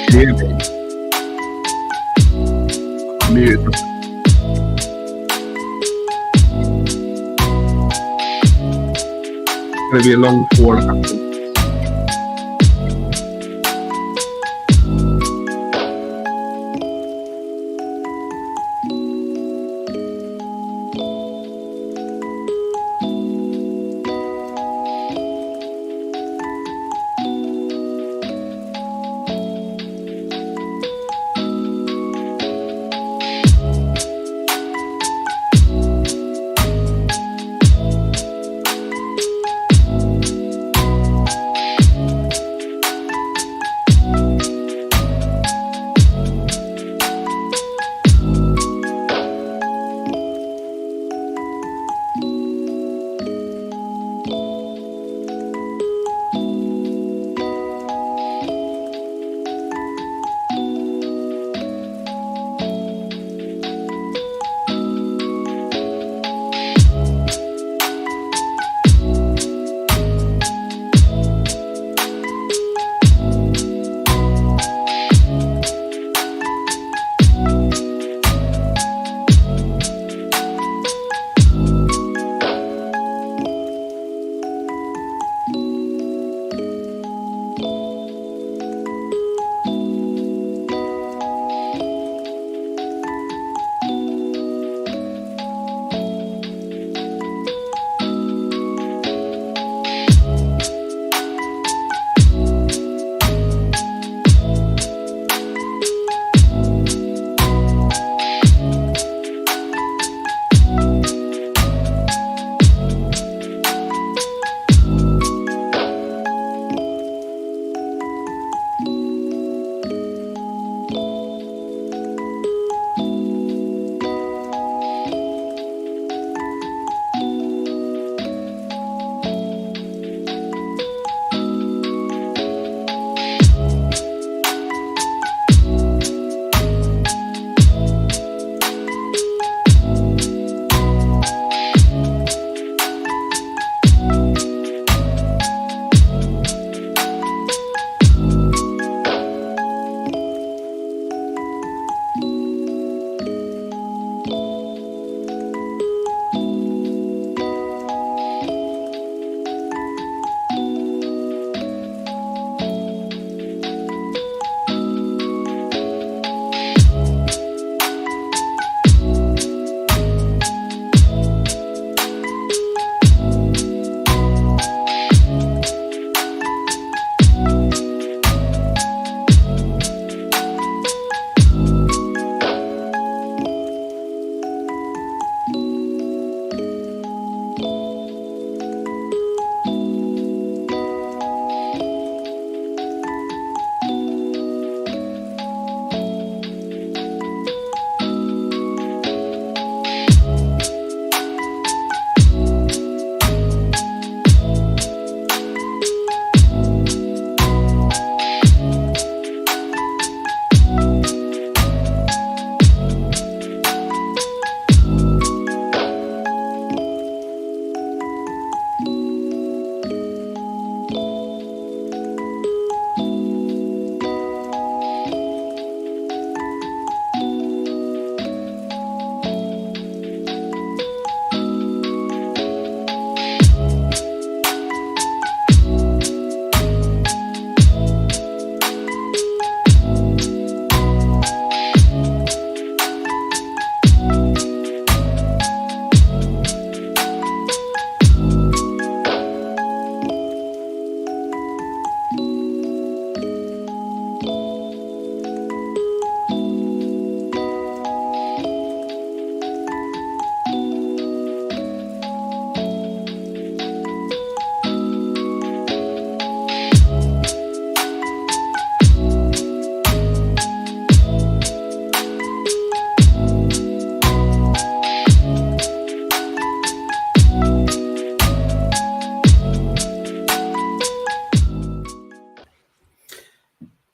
Clearly, mute. Gonna be a long fall.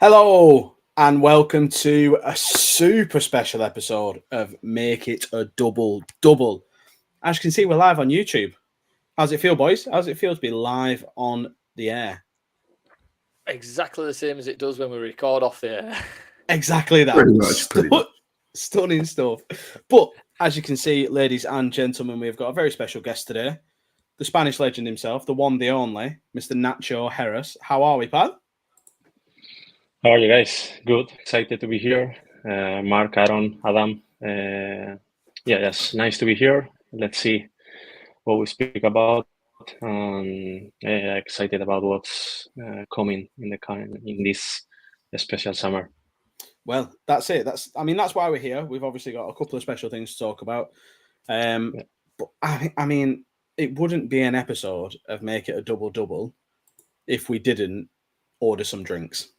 Hello And welcome to a super special episode of Make It a Double Double. As you can see, we're live on YouTube. How's it feel, boys? How's it feel to be live on the air? Exactly the same as it does when we record off the air. Exactly that. Pretty much. Stunning stuff. But as you can see, ladies and gentlemen, we've got a very special guest today. The Spanish legend himself, the one, the only, Mr. Nacho Harris. How are we, pal? How are you guys? Good. Excited to be here. Mark, Aaron, Adam. Yes, nice to be here. Let's see what we speak about. Excited about what's coming in this special summer. Well, that's it. That's why we're here. We've obviously got a couple of special things to talk about. But I mean, it wouldn't be an episode of Make It a Double Double if we didn't order some drinks.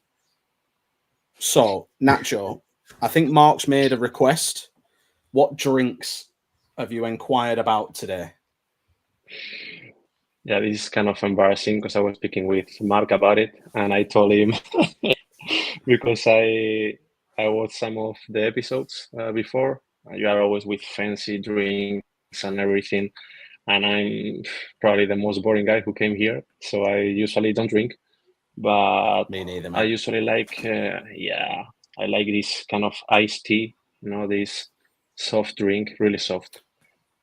So, Nacho, I think Mark's made a request. What drinks have you inquired about today? Yeah, this is kind of embarrassing because I was speaking with Mark about it, and I told him because I watched some of the episodes before. You are always with fancy drinks and everything, and I'm probably the most boring guy who came here. So I usually don't drink, but Me neither, I man. usually like I like this kind of iced tea. This soft drink, really soft.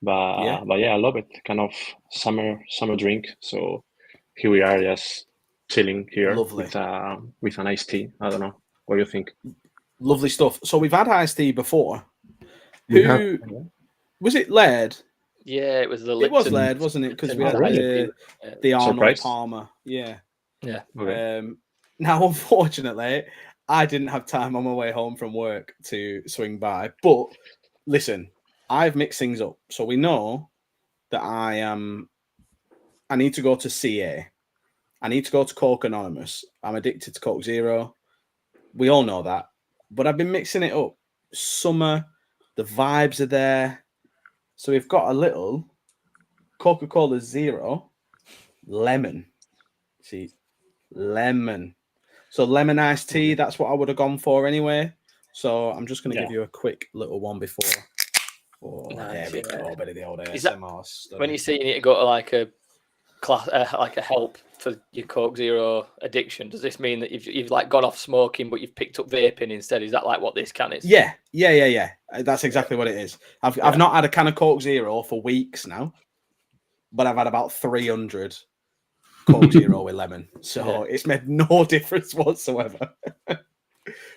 But yeah, I love it. Kind of summer drink. So here we are, just chilling here Lovely. with an iced tea. I don't know. What do you think? Lovely stuff. So we've had iced tea before. We Who was it? Laird? Yeah, it was the It was Lipton. Laird, wasn't it? Because we had Really? the Arnold Surprise? Palmer. Yeah. Yeah. Okay. Now, unfortunately, I didn't have time on my way home from work to swing by. But listen, I've mixed things up. So we know that I need to go to CA. I need to go to Coke Anonymous. I'm addicted to Coke Zero. We all know that. But I've been mixing it up. Summer, the vibes are there. So we've got a little Coca-Cola Zero lemon. See, lemon. So lemon iced tea, that's what I would have gone for anyway. So I'm just going to give you a quick little one before. Oh, Nice, there we go, buddy, the old Is that- ASMR stuff. When you say you need to go to like a class, like a help for your Coke Zero addiction, does this mean that you've like gone off smoking, but you've picked up vaping instead? Is that like what this can is? Yeah. That's exactly what it is. I've not had a can of Coke Zero for weeks now, but I've had about 300 Coke Zero with lemon. So it's made no difference whatsoever.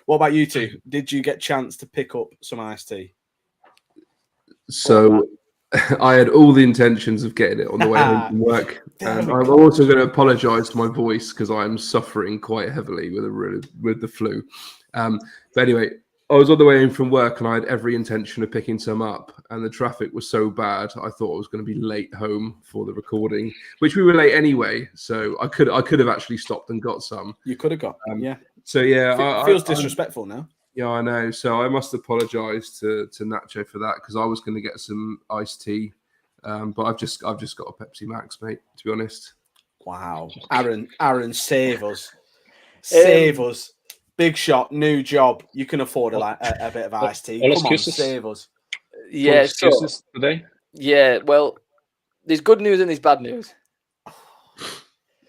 What about you two? Did you get a chance to pick up some iced tea? So I had all the intentions of getting it on the way home from work. And I'm also going to apologise to my voice because I am suffering quite heavily with the flu. But anyway, I was on the way home from work and I had every intention of picking some up. And the traffic was so bad, I thought I was going to be late home for the recording, which we were late anyway. So I could have actually stopped and got some. You could have got, So yeah, feels disrespectful now. Yeah, I know. So I must apologise to Nacho for that because I was going to get some iced tea, but I've just got a Pepsi Max, mate. To be honest. Wow, Aaron, save us, save us. Big shot, new job. You can afford a bit of iced tea. All Come on, excuses. save us. Yeah. Excuses today. Yeah. Well, there's good news and there's bad news.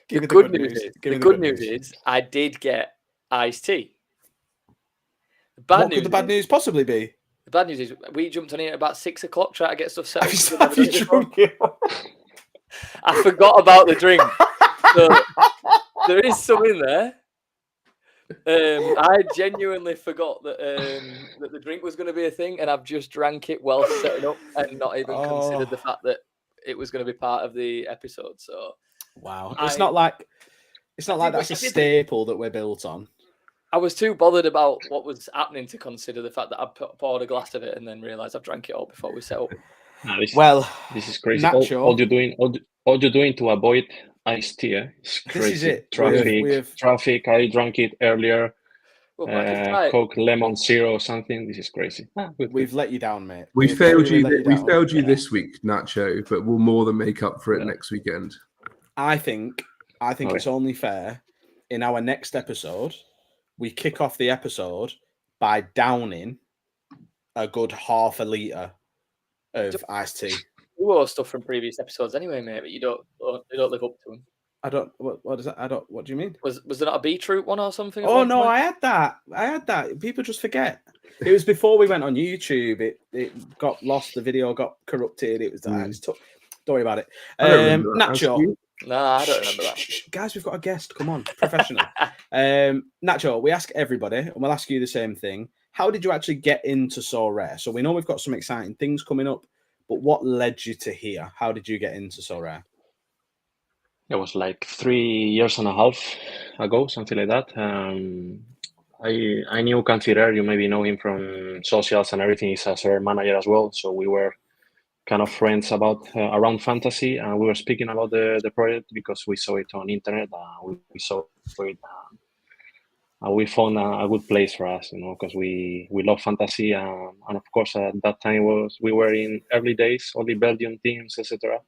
Give me The good news is I did get iced tea. What could the bad news possibly be? The bad news is we jumped on here at about 6 o'clock trying to get stuff set up. Have you drunk it? I forgot about the drink. So there is some in there. I genuinely forgot that that the drink was going to be a thing, and I've just drank it while setting up and not even considered the fact that it was going to be part of the episode. So wow, it's not like that's a staple that we're built on. I was too bothered about what was happening to consider the fact that I poured a glass of it and then realised I've drank it all before we set up. This is crazy. Nacho, all you're doing to avoid iced tea. It's crazy. This is it. Traffic. I drank it earlier. Well, Coke Lemon Zero or something. This is crazy. We've let you down, mate. We failed you. We failed you this week, Nacho, but we'll more than make up for it next weekend. I think it's only fair in our next episode we kick off the episode by downing a good half a litre of iced tea. You owe stuff from previous episodes anyway, mate, but you don't live up to them. I don't. What is that? I don't. What do you mean? Was there not a beetroot one or something? Oh no, I had that. People just forget. It was before we went on YouTube. It got lost. The video got corrupted. It was don't worry about it. Nacho. No, I don't remember that. Guys, we've got a guest. Come on, professional. Nacho, we ask everybody, and we'll ask you the same thing. How did you actually get into Sorare? So we know we've got some exciting things coming up, but what led you to here? How did you get into Sorare? It was like 3.5 years ago, something like that. I knew Cantirer. You maybe know him from socials and everything. He's a Sorare manager as well. So we were kind of friends about around fantasy, and we were speaking about the project because we saw it on internet. We saw it, and we found a good place for us, because we love fantasy, and of course at that time we were in early days, only Belgian teams, etc.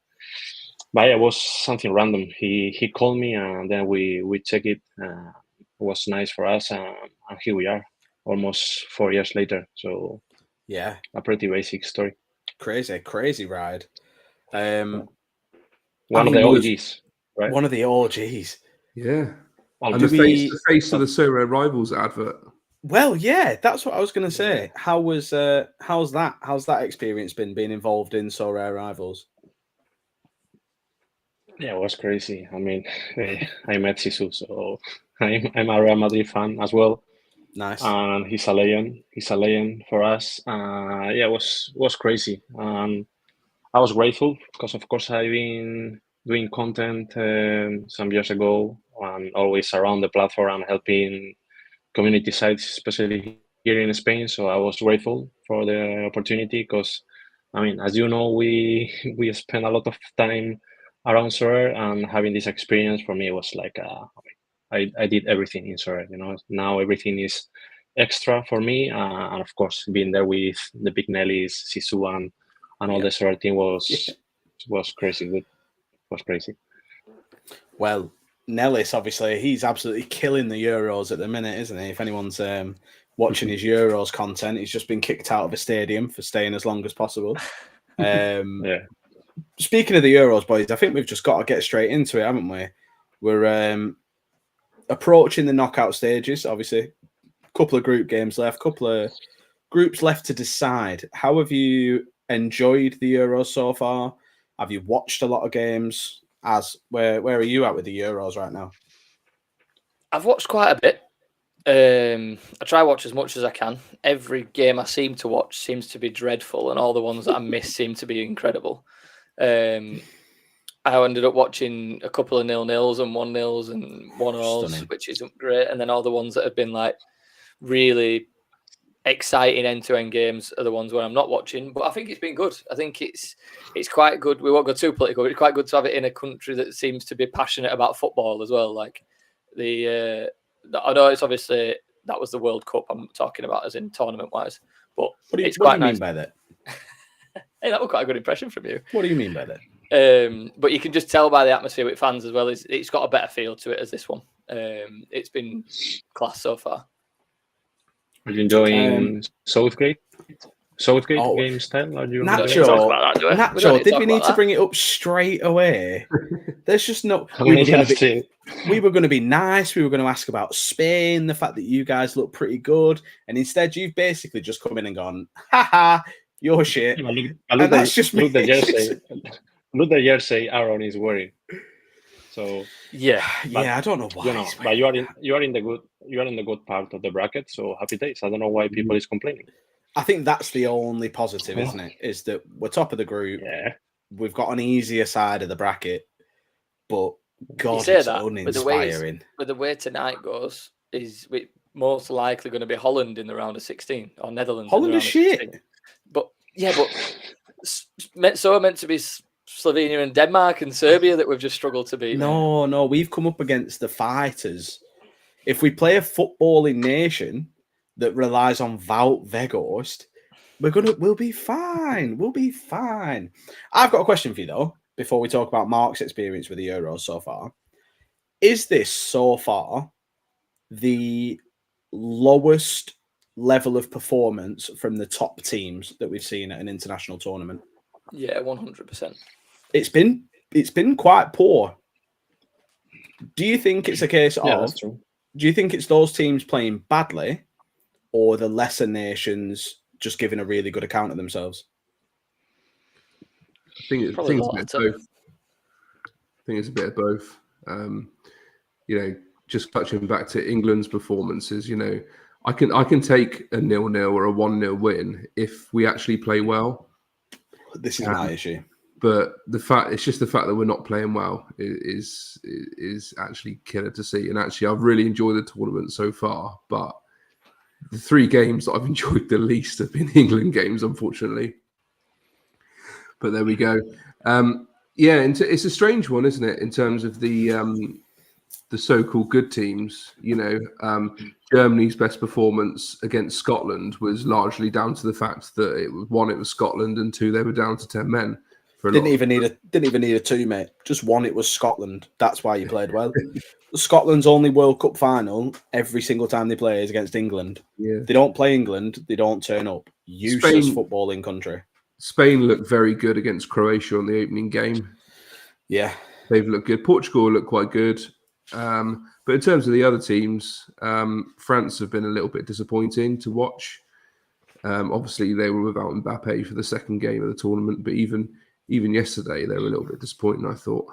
But yeah, it was something random. He called me, and then we checked it. It was nice for us, and here we are, almost 4 years later. So yeah, a pretty basic story. Crazy ride. One of the OGs, right? One of the OGs. Yeah. And the face of the Sorare Rivals advert. Well, yeah, that's what I was going to say. How's that experience been, being involved in Sorare Rivals? Yeah, it was crazy. I mean, I met Sisu, so I'm a Real Madrid fan as well. Nice. And he's a legend. He's a legend for us. Yeah, it was crazy. I was grateful because, of course, I've been doing content some years ago and always around the platform and helping community sites, especially here in Spain. So I was grateful for the opportunity because, I mean, as you know, we spend a lot of time around Sorare, and having this experience for me was like, I did everything in Sorare. Now everything is extra for me, and of course, being there with the big Nellies, Sisu, and all the Sorare team was crazy good. Was crazy. Well, Nellis, obviously, he's absolutely killing the Euros at the minute, isn't he? If anyone's watching his Euros content, he's just been kicked out of a stadium for staying as long as possible. Yeah. Speaking of the Euros, boys, I think we've just got to get straight into it, haven't we? We're approaching the knockout stages, obviously. A couple of group games left, couple of groups left to decide. How have you enjoyed the Euros so far? Have you watched a lot of games? Where are you at with the Euros right now? I've watched quite a bit. I try to watch as much as I can. Every game I seem to watch seems to be dreadful, and all the ones that I miss seem to be incredible. I ended up watching a couple of 0-0s and 1-0s and 1-0s, which isn't great. And then all the ones that have been like really exciting end-to-end games are the ones where I'm not watching. But I think it's been good. I think it's quite good. We won't go too political, but it's quite good to have it in a country that seems to be passionate about football as well. Like I know it's obviously that was the World Cup I'm talking about, as in tournament-wise. But what do you mean by that? Hey, that was quite a good impression from you. What do you mean by that? But you can just tell by the atmosphere with fans as well. It's got a better feel to it as this one. It's been class so far. Are you enjoying Southgate game style? Are you Nacho, did we need to bring it up straight away? There's just no. We were going to be nice. We were going to ask about Spain, the fact that you guys look pretty good, and instead you've basically just come in and gone, "Ha, you're shit." That's just me. Look the jersey Aaron is wearing. So I don't know why. But you are in the good part of the bracket. So happy days. I don't know why people is complaining. I think that's the only positive, isn't it? Is that we're top of the group. Yeah. We've got an easier side of the bracket, but God, it's that, uninspiring. But the way tonight goes is most likely going to be Holland in the round of 16 or Netherlands. Holland is shit. But so meant to be Slovenia and Denmark and Serbia that we've just struggled to beat. No, we've come up against the fighters. If we play a footballing nation that relies on Wout Weghorst, we'll be fine. We'll be fine. I've got a question for you though, before we talk about Mark's experience with the Euros so far. Is this so far the lowest level of performance from the top teams that we've seen at an international tournament. Yeah, 100%. It's been quite poor. Do you think it's a case of? That's true. Do you think it's those teams playing badly, or the lesser nations just giving a really good account of themselves? I think it's a bit of both. I think it's a bit of both. Just touching back to England's performances, I can take a 0-0 or a 1-0 win if we actually play well. This is my issue. But it's just the fact that we're not playing well is actually killer to see. And actually, I've really enjoyed the tournament so far. But the 3 games that I've enjoyed the least have been England games, unfortunately. But there we go. It's a strange one, isn't it? In terms of the so-called good teams, Germany's best performance against Scotland was largely down to the fact that it was Scotland, and 2, they were down to 10 men. Didn't even need a 2, mate. Just 1. It was Scotland. That's why you played well. Scotland's only World Cup final every single time they play is against England. Yeah. They don't play England. They don't turn up. Useless footballing country. Spain looked very good against Croatia on the opening game. Yeah, they've looked good. Portugal looked quite good. But in terms of the other teams, France have been a little bit disappointing to watch. Obviously, they were without Mbappe for the second game of the tournament, but even yesterday, they were a little bit disappointing, I thought.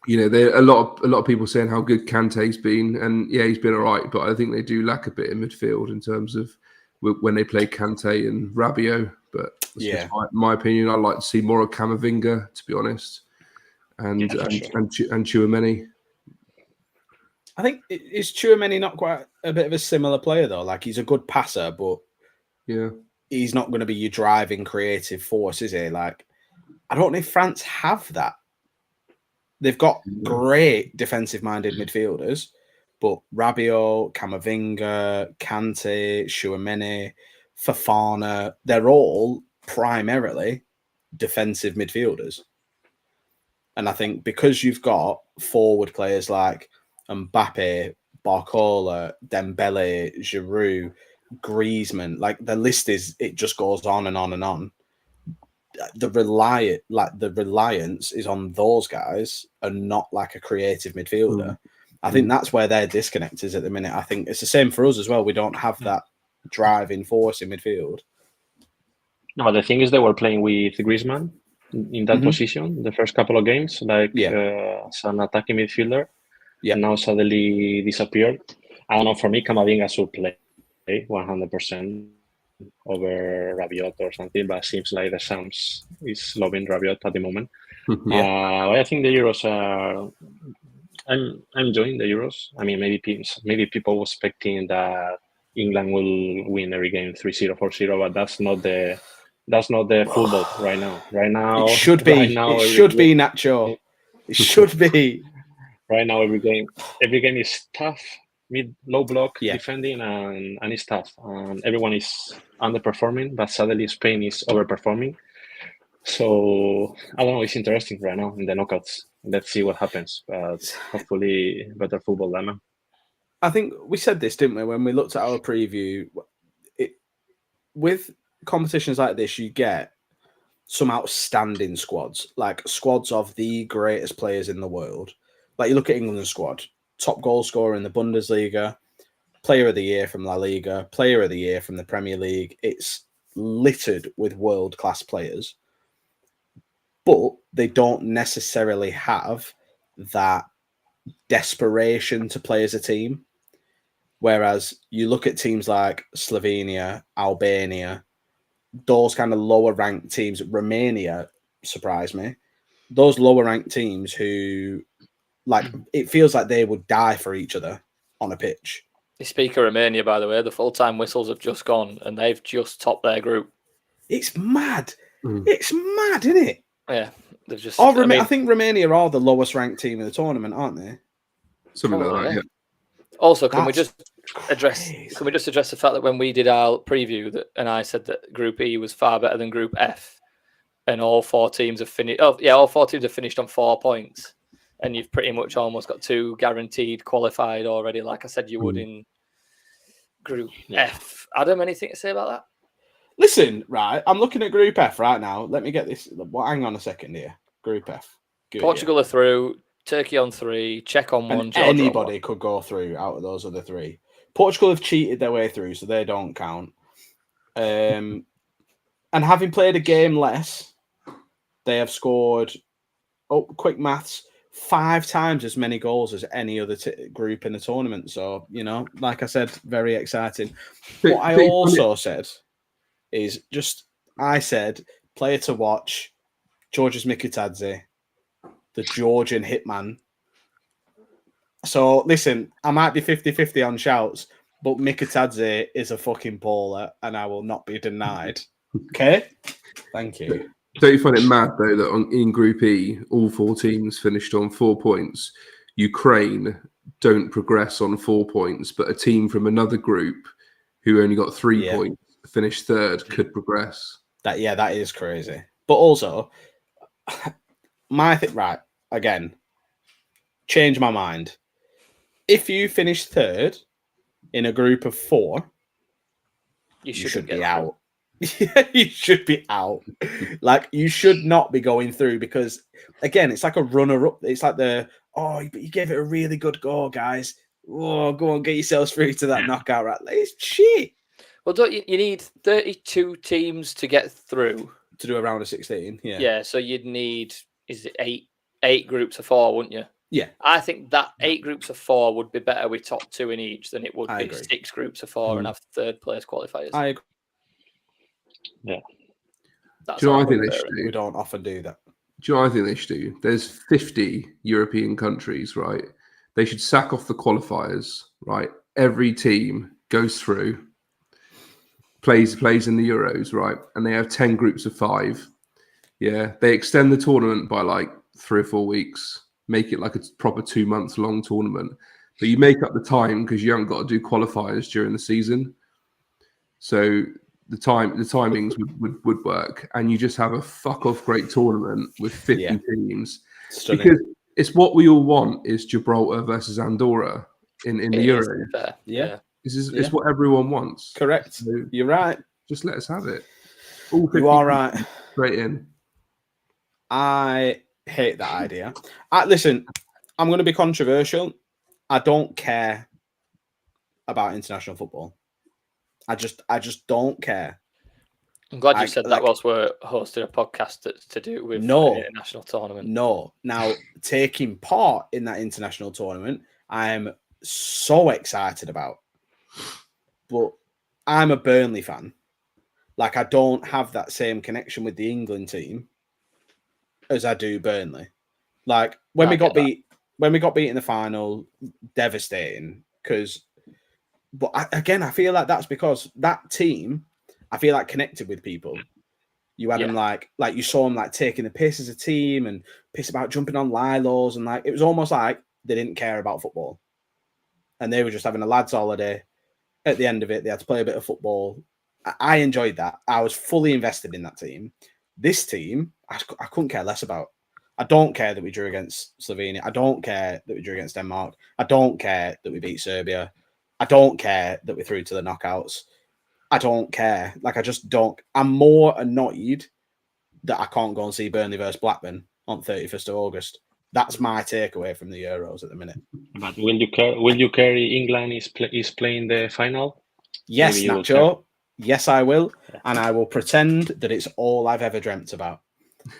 There are a lot of people saying how good Kante's been, and yeah, he's been all right, but I think they do lack a bit in midfield in terms of when they play Kante and Rabiot. But that's just my opinion. I'd like to see more of Camavinga, to be honest, and Tchouaméni. I think is Tchouaméni not quite a bit of a similar player though? Like, he's a good passer, but he's not going to be your driving creative force, is he? Like, I don't know if France have that. They've got great defensive-minded midfielders, but Rabiot, Camavinga, Kante, Tchouaméni, Fofana, they're all primarily defensive midfielders. And I think because you've got forward players like Mbappe, Barcola, Dembele, Giroud, Griezmann, like the list it just goes on and on and on. The reliance is on those guys and not like a creative midfielder. I think that's where their disconnect is at the minute. I think it's the same for us as well. We don't have that driving force in midfield. No, the thing is they were playing with Griezmann in that position the first couple of games, as an attacking midfielder. Yeah. Now suddenly disappeared. I don't know, for me, Camavinga should play 100% over Rabiot or something, but it seems like the Shams is loving Rabiot at the moment. I think the Euros are... I'm enjoying the Euros. I mean, maybe people were expecting that England will win every game 3-0, 4-0, but that's not the football right now. Right now, it should be. It should be, Nacho. It should be. Right now, every game is tough. Low block defending, and it's tough. And everyone is underperforming, but suddenly Spain is overperforming. So I don't know. It's interesting right now in the knockouts. Let's see what happens. But hopefully, better football than now. I think we said this, didn't we, when we looked at our preview? With competitions like this, you get some outstanding squads, like squads of the greatest players in the world. Like, you look at England's squad, top goal scorer in the Bundesliga, player of the year from La Liga, player of the year from the Premier League. It's littered with world-class players, but they don't necessarily have that desperation to play as a team. Whereas you look at teams like Slovenia, Albania, those kind of lower-ranked teams, Romania surprised me. Those lower-ranked teams who, like, it feels like they would die for each other on a pitch. You speak of Romania, by the way, the full-time whistles have just gone and they've just topped their group. It's mad. It's mad, isn't it? Yeah. They've just. I think Romania are the lowest-ranked team in the tournament, aren't they? Something like that, yeah. Also, can we just address the fact that when we did our preview and I said that Group E was far better than Group F, and all 4 teams have finished. Oh yeah, all 4 teams have finished on 4 points, and you've pretty much almost got 2 guaranteed qualified already, like I said you would in Group F. Adam, anything to say about that? Listen, right, I'm looking at Group F right now. Let me get this. Well, hang on a second here. Group F. Good, Portugal are through, Turkey on 3, Czech on 1, Georgia anybody on 1. could go through out of those other 3. Portugal have cheated their way through, so they don't count. And having played a game less, they have scored, quick maths, 5 times as many goals as any other group in the tournament. So, like I said, very exciting. What I also said is I said, player to watch, Georgios Mikitadze, the Georgian hitman. So, listen, I might be 50-50 on shouts, but Mikitadze is a fucking baller, and I will not be denied. Okay? Thank you. Don't you find it mad, though, that in Group E, all 4 teams finished on 4 points? Ukraine don't progress on 4 points, but a team from another group who only got 3 points, finished 3rd, could progress. That is crazy. But also, right, again, change my mind. If you finish 3rd in a group of 4, you should be out. You should be out. Like, you should not be going through, because, again, it's like a runner-up. It's like but you gave it a really good go, guys. Oh, go on, get yourselves through to that knockout. Right? It's shit. Well, don't you need 32 teams to get through? To do a round of 16, yeah. Yeah, so you'd need, is it 8 groups of 4, wouldn't you? Yeah. I think that 8 groups of 4 would be better with top 2 in each than it would be agree. 6 groups of 4 and have 3rd place qualifiers. I agree. Yeah. That's do you know what I think they should do? We don't often do that. Do you know what I think they should do? There's 50 European countries, right? They should sack off the qualifiers, right? Every team goes through, plays in the Euros, right? And they have 10 groups of 5. Yeah. They extend the tournament by like 3 or 4 weeks, make it like a proper 2 months long tournament. But you make up the time because you haven't got to do qualifiers during the season. So the timings would work, and you just have a fuck off great tournament with 50 teams. Stunning. Because it's what we all want is Gibraltar versus Andorra in the Euro. Yeah. It's what everyone wants. Correct. So you're right. Just let us have it. All 50 you are right. Straight in. I hate that idea. Listen, I'm going to be controversial. I don't care about international football. I just don't care. I'm glad you said that whilst we're hosting a podcast that's to do with the international tournament. No. Now, taking part in that international tournament, I'm so excited about. But I'm a Burnley fan. Like, I don't have that same connection with the England team as I do Burnley. Like, when we got beat in the final, devastating. But I feel like that's because that team, I feel like, connected with people. You had them like you saw them like taking the piss as a team and piss about jumping on Lilos, and like it was almost like they didn't care about football, and they were just having a lads' holiday. At the end of it, they had to play a bit of football. I enjoyed that. I was fully invested in that team. This team, I couldn't care less about. I don't care that we drew against Slovenia. I don't care that we drew against Denmark. I don't care that we beat Serbia. I don't care that we're through to the knockouts. I don't care. Like, I just don't. I'm more annoyed that I can't go and see Burnley versus Blackburn on 31st of August. That's my takeaway from the Euros at the minute. But will you carry England is playing the final? Yes, Nacho. Yes, I will. And I will pretend that it's all I've ever dreamt about.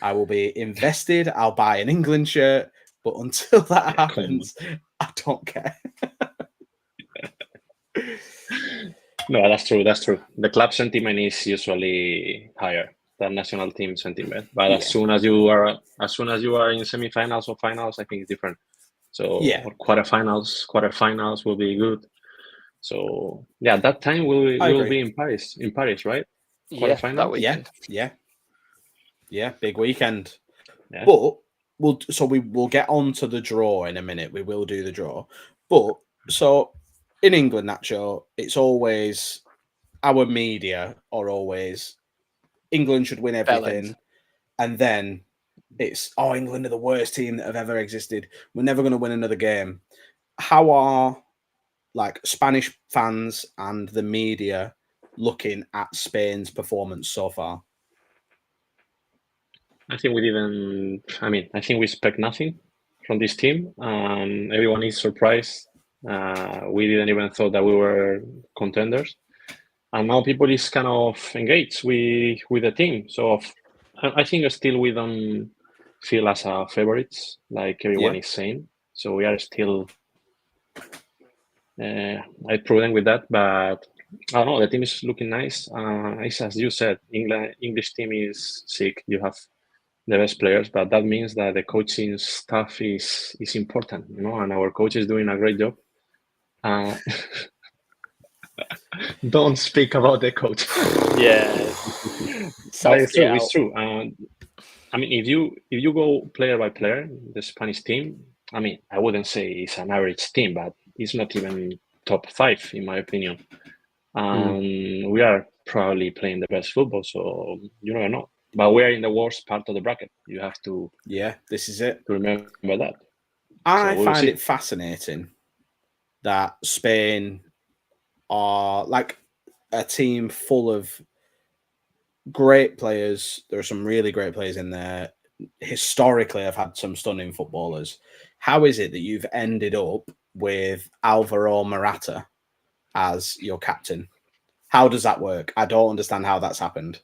I will be invested. I'll buy an England shirt. But until that happens, I don't care. No, that's true. That's true. The club sentiment is usually higher than national team sentiment. But as soon as you are in semifinals or finals, I think it's different. So quarterfinals will be good. So that time will be in Paris. In Paris, right? That weekend. Yeah, big weekend. Yeah. But we'll get on to the draw in a minute. We will do the draw. But so in England, Nacho, it's always our media are always England should win everything, and then it's, oh, England are the worst team that have ever existed. We're never going to win another game. How are like Spanish fans and the media looking at Spain's performance so far? I think we didn't. I mean, I think we expect nothing from this team. Everyone is surprised. We didn't even thought that we were contenders, and now people is kind of engaged with the team. So I think still we don't feel as favorites like everyone is saying. So we are still prudent with that, but I don't know. The team is looking nice. It's, as you said, English team is sick. You have the best players, but that means that the coaching staff is important, and our coach is doing a great job. Don't speak about the coach. Yeah, But it's true. I mean, if you go player by player, the Spanish team, I mean, I wouldn't say it's an average team, but it's not even top 5 in my opinion. We are probably playing the best football, so you never know. But we are in the worst part of the bracket. You have to. Yeah, this is it. To remember that. I find it fascinating that Spain are like a team full of great players. There are some really great players in there. Historically, I've had some stunning footballers. How is it that you've ended up with Alvaro Morata as your captain? How does that work? I don't understand how that's happened.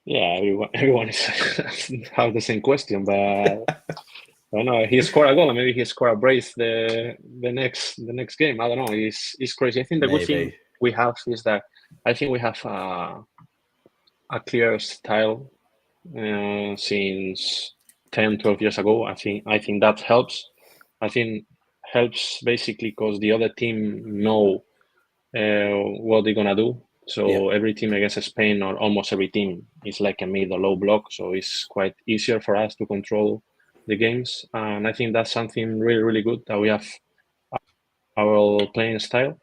Yeah, everyone is have the same question, but I don't know. He scored a goal, and maybe he scored a brace the next game. I don't know. It's crazy. I think the good thing we have is that I think we have a clear style since 10, 12 years ago. I think that helps. I think helps basically because the other team know what they're gonna do. So every team against Spain, or almost every team, is like a mid or low block. So it's quite easier for us to control the games. And I think that's something really, really good that we have our playing style.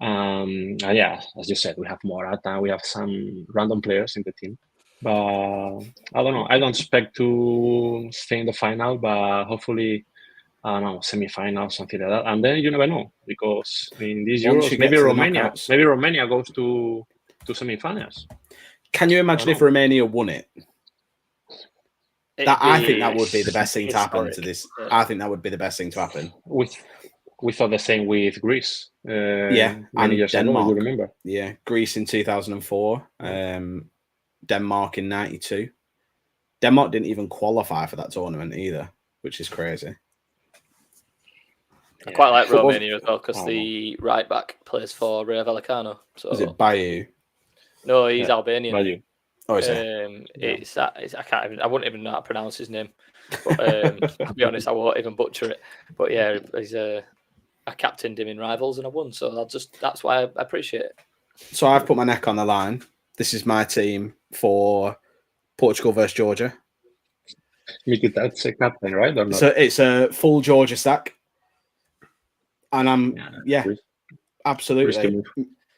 And yeah, as you said, we have Morata, we have some random players in the team. But I don't know. I don't expect to stay in the final, but hopefully, I don't know, semi-final, something like that. And then you never know, because in these Euros, maybe Romania goes to semi-finals. Can you imagine if Romania won it? I think that would be the best thing to happen to this. I think that would be the best thing to happen. We thought the same with Greece. And years Denmark. Ago, you remember? Yeah, Greece in 2004, Denmark in 92. Denmark didn't even qualify for that tournament either, which is crazy. I quite like Romania as well because the right back plays for Rayo Vallecano. So is it Bayu? No, he's Albanian. Bayu. Oh, is it? I wouldn't even know how to pronounce his name. But I'll be honest, I won't even butcher it. But yeah, he's I captained him in Rivals and I won. So that's why I appreciate it. So I've put my neck on the line. This is my team for Portugal versus Georgia. That's a captain, right? Or not? So it's a full Georgia stack. And I'm, absolutely.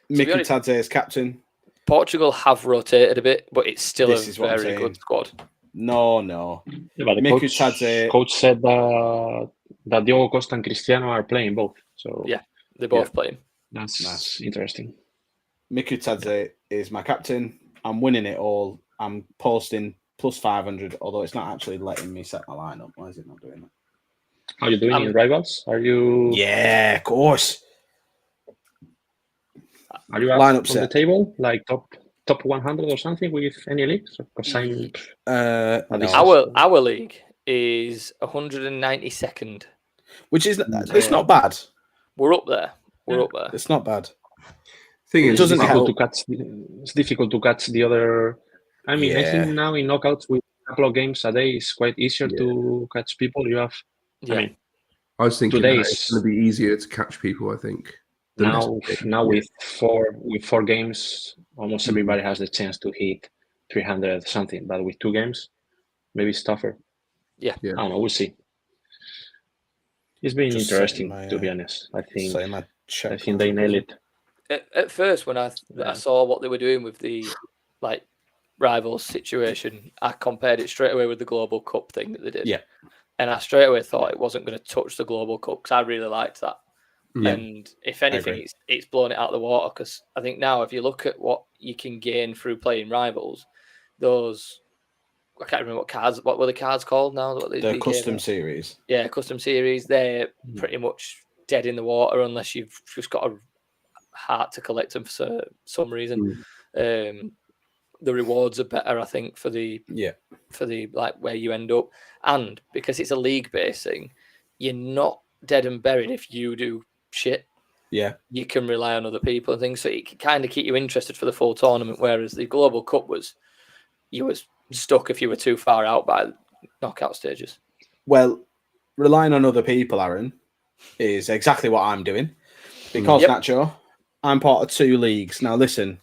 Mikutadze is captain. Portugal have rotated a bit, but it's still a very good squad. No. Yeah, but the coach said that Diogo Costa and Cristiano are playing both. So yeah, they're both playing. That's interesting. Mikutadze is my captain. I'm winning it all. I'm posting plus 500, although it's not actually letting me set my lineup. Why is it not doing that? Are you doing in Rivals? Are you? Yeah, of course. Are you up on the table, like top 100 or something with any leagues? No. Our league is 192nd, which is it's not bad. We're up there. It's not bad. Thing is, it's difficult to catch the other. I mean, I think now in knockouts with a couple of games a day is quite easier to catch people. You have. Yeah. I was thinking it's going to be easier to catch people. I think now with four games, almost everybody has the chance to hit 300 something. But with 2 games, maybe it's tougher. Yeah. I don't know. We'll see. It's been interesting, to be honest. I think they nail it. At first, when I saw what they were doing with the rivals situation, I compared it straight away with the Global Cup thing that they did. Yeah. And I straight away thought it wasn't going to touch the Global Cup because I really liked that. Yeah. And if anything, it's blown it out of the water because I think now if you look at what you can gain through playing rivals, those I can't remember what were the cards called now? The custom series. Yeah, custom series. They're pretty much dead in the water unless you've just got a heart to collect them for some reason. The rewards are better, I think, for the like where you end up, and because it's a league based thing, you're not dead and buried if you do shit. Yeah, you can rely on other people and things, so it can kind of keep you interested for the full tournament. Whereas the Global Cup you was stuck if you were too far out by knockout stages. Well, relying on other people, Aaron, is exactly what I'm doing because Nacho, I'm part of 2 leagues now. Listen,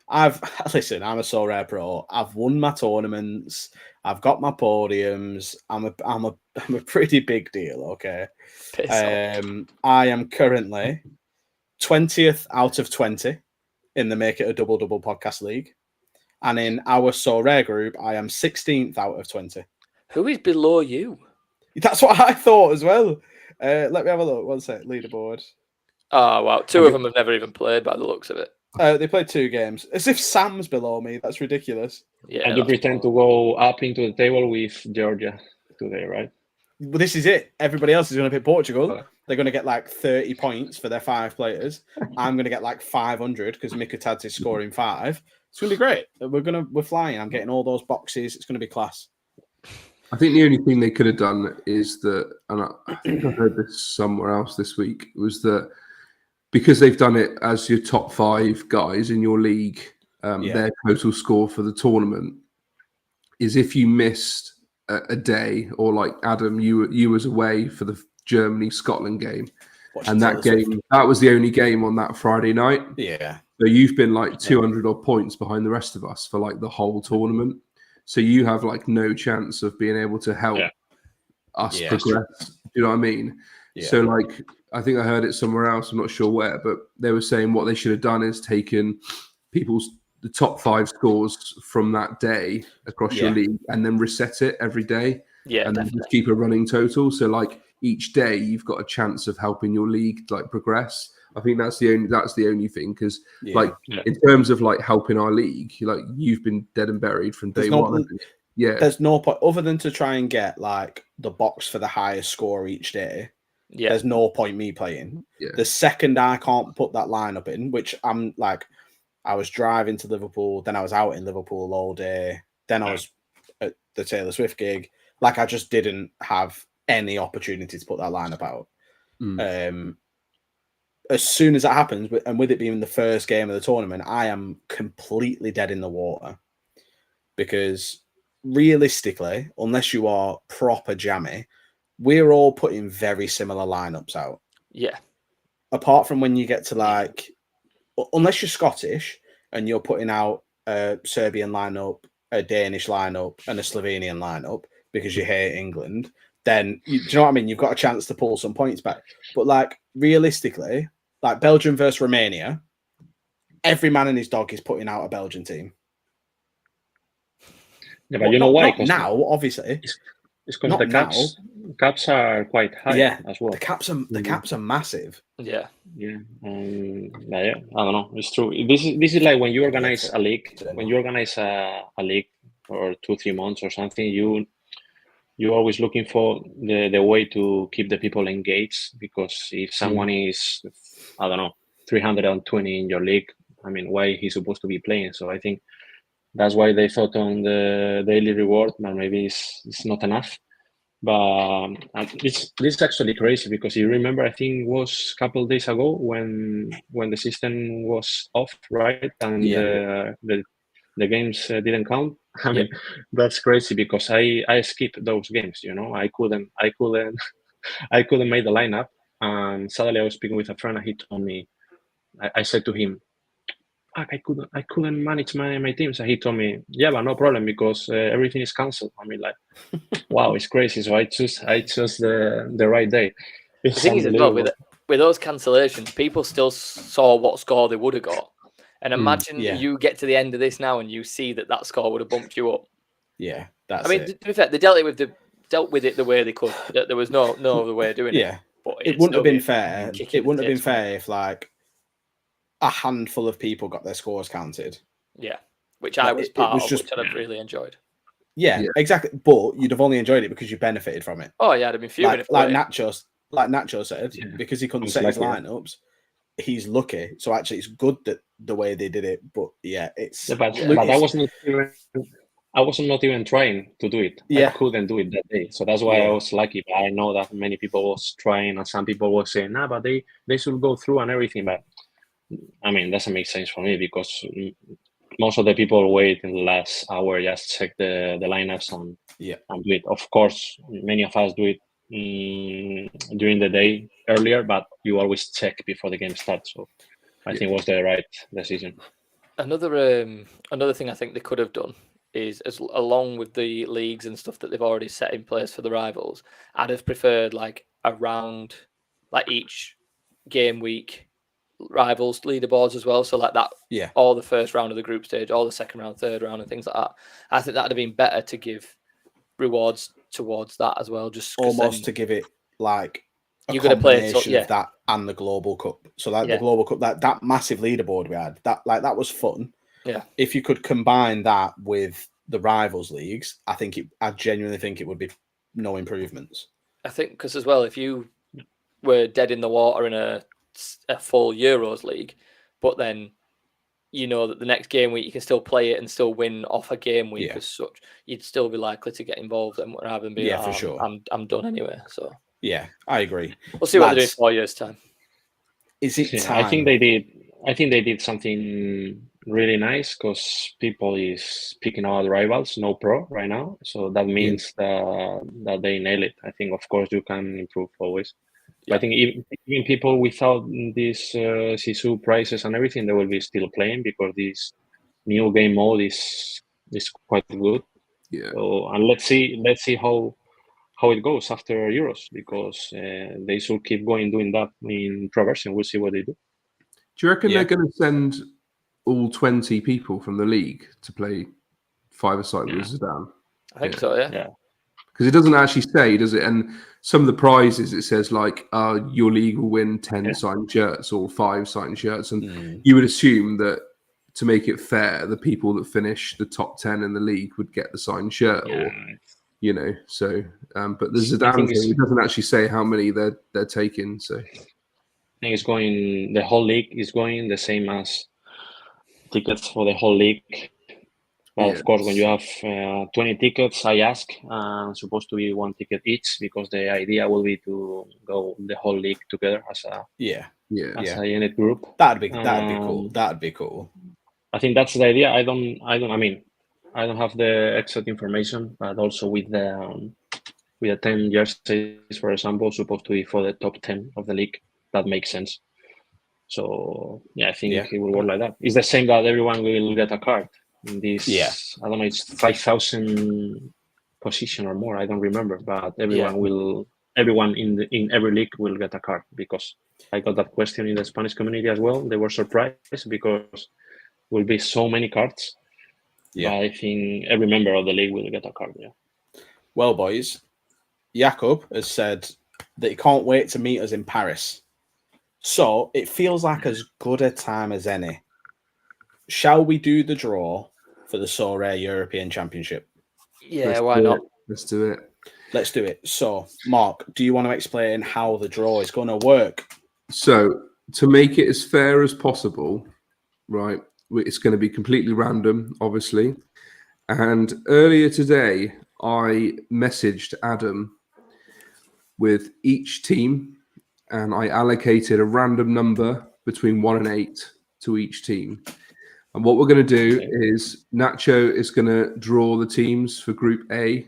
I'm a Sorare pro. I've won my tournaments. I've got my podiums. I'm a pretty big deal. Okay. I am currently 20th out of 20 in the Make It a Double Double podcast league, and in our Sorare group, I am 16th out of 20. Who is below you? That's what I thought as well. Let me have a look. One sec. Leaderboard. Oh wow, 2 of them have never even played by the looks of it. They played 2 games. As if Sam's below me. That's ridiculous. Yeah, and you pretend to go up into the table with Georgia today, right? Well, this is it. Everybody else is going to pick Portugal. They're going to get like 30 points for their 5 players. I'm going to get like 500 because Mikatadze is scoring 5. It's going to be great. We're flying. I'm getting all those boxes. It's going to be class. I think the only thing they could have done is that, and I think I heard this somewhere else this week, was that because they've done it as your top 5 guys in your league, their total score for the tournament is if you missed a day, or like Adam, you was away for the Germany-Scotland game, and that was the only game on that Friday night. Yeah. So you've been like 200 odd points behind the rest of us for like the whole tournament. So you have like no chance of being able to help us progress. Do you know what I mean? Yeah. So like, I think I heard it somewhere else. I'm not sure where, but they were saying what they should have done is taken the top 5 scores from that day across your league and then reset it every day. Yeah, and definitely. then just keep a running total. So like each day you've got a chance of helping your league like progress. I think that's the only thing, because in terms of like helping our league, like you've been dead and buried from day one. Yeah, there's no point other than to try and get like the box for the highest score each day. Yeah, there's no point me playing. Yeah. The second I can't put that lineup in, which I'm like, I was driving to Liverpool, then I was out in Liverpool all day, then I was at the Taylor Swift gig. Like I just didn't have any opportunity to put that lineup out. As soon as that happens, and with it being the first game of the tournament, I am completely dead in the water, because realistically, unless you are proper jammy, we're all putting very similar lineups out. Yeah. Apart from when you get to like, unless you're Scottish and you're putting out a Serbian lineup, a Danish lineup, and a Slovenian lineup because you hate England, then do you know what I mean? You've got a chance to pull some points back. But like realistically, like Belgium versus Romania, every man and his dog is putting out a Belgian team. Yeah, but you know why? Not now, obviously. It's because the caps are quite high as well. The caps are massive. Yeah. Yeah. I don't know. It's true. This is like when you organize a league. When you organize a league for 2-3 months or something, you're always looking for the way to keep the people engaged, because if someone is, I don't know, 320 in your league, I mean, why he's supposed to be playing? So I think that's why they thought on the daily reward, but maybe it's not enough. But this is actually crazy, because you remember, I think it was a couple of days ago when the system was off, right? And the games didn't count. I mean, that's crazy, because I skipped those games. You know, I couldn't make the lineup. And suddenly I was speaking with a friend, and he told me, I said to him, I couldn't manage my team. So he told me, yeah, but no problem, because everything is cancelled. I mean, like, wow, it's crazy. So I chose the right day. The thing is, as well, with those cancellations, people still saw what score they would have got, And imagine you get to the end of this now and you see that score would have bumped you up. Yeah, that's. I mean, to be fair, they dealt with it the way they could. There was no other way of doing it. Yeah, but it wouldn't have been fair. It wouldn't have been fair if like a handful of people got their scores counted. Yeah, which I was part of, which I'd have really enjoyed. Yeah, exactly. But you'd have only enjoyed it because you benefited from it. Oh yeah, I'd have been fuming. Like Nacho said, because he couldn't set his lineups, he's lucky. So actually, it's good that the way they did it. But yeah, it's. Yeah, but I was not even trying to do it. I couldn't do it that day. So that's why I was lucky. But I know that many people was trying, and some people were saying, "Nah, but they should go through and everything." But I mean, doesn't make sense for me because most of the people wait in the last hour, just check the lineups and do it. Of course, many of us do it during the day earlier, but you always check before the game starts. So I think it was the right decision. Another thing I think they could have done is, along with the leagues and stuff that they've already set in place for the rivals, I'd have preferred like around like each game week rivals leaderboards as well. So like that, all the first round of the group stage, all the second round, third round, and things like that. I think that'd have been better to give rewards towards that as well. Just almost to give it like you're going to play of that and the Global Cup. So like the Global Cup, that massive leaderboard we had, that was fun. Yeah. If you could combine that with the rivals leagues, I genuinely think it would be no improvements. I think because as well, if you were dead in the water in a full Euros league, but then you know that the next game week you can still play it and still win off a game week as such, you'd still be likely to get involved and rather than be for sure. I'm done anyway. So yeah, I agree. We'll see what they do in 4 years' time. Is it time? I think they did something really nice because people is picking out rivals, no pro right now. So that means that they nail it. I think, of course, you can improve always. I think even people without these Sisu prices and everything, they will be still playing because this new game mode is quite good. Yeah. So, and let's see how it goes after Euros because they should keep doing that in Pro version. We'll see what they do. Do you reckon they're going to send all 20 people from the league to play five-a-side with Zidane? I think so. Yeah. Because it doesn't actually say, does it? And some of the prizes, it says like, your league will win 10 signed shirts or 5 signed shirts. And you would assume that to make it fair, the people that finish the top 10 in the league would get the signed shirt or, you know, so, but the Zidane thing, it doesn't actually say how many they're taking. So I think it's going, the whole league is going the same as tickets for the whole league. But of course, when you have 20 tickets, I ask, supposed to be 1 ticket each because the idea will be to go the whole league together as a a unit group. That'd be cool. That'd be cool. I think that's the idea. I don't have the exact information, but also with the 10 jerseys, for example, supposed to be for the top 10 of the league. That makes sense. So I think it will work like that. It's the same that everyone will get a card. In this, I don't know, it's 5,000 position or more. I don't remember, but everyone in every league will get a card because I got that question in the Spanish community as well. They were surprised because will be so many cards. Yeah, I think every member of the league will get a card. Yeah. Well, boys, Jakub has said that he can't wait to meet us in Paris. So it feels like as good a time as any. Shall we do the draw for the Sorare European Championship? Yeah, why not? Let's do it. Let's do it. So, Mark, do you want to explain how the draw is going to work? So, to make it as fair as possible, right, it's going to be completely random, obviously. And earlier today, I messaged Adam with each team, and I allocated a random number between 1 and 8 to each team. And what we're going to do is Nacho is going to draw the teams for Group A,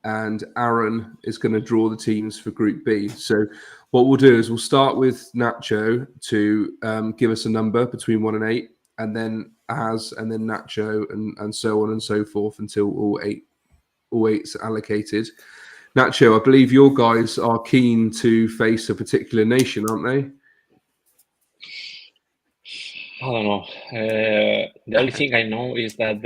and Aaron is going to draw the teams for Group B. So what we'll do is we'll start with Nacho to give us a number between 1 and 8, and then Az, and then Nacho, and so on and so forth until all eight's allocated. Nacho, I believe your guys are keen to face a particular nation, aren't they? don't know. The only thing I know is that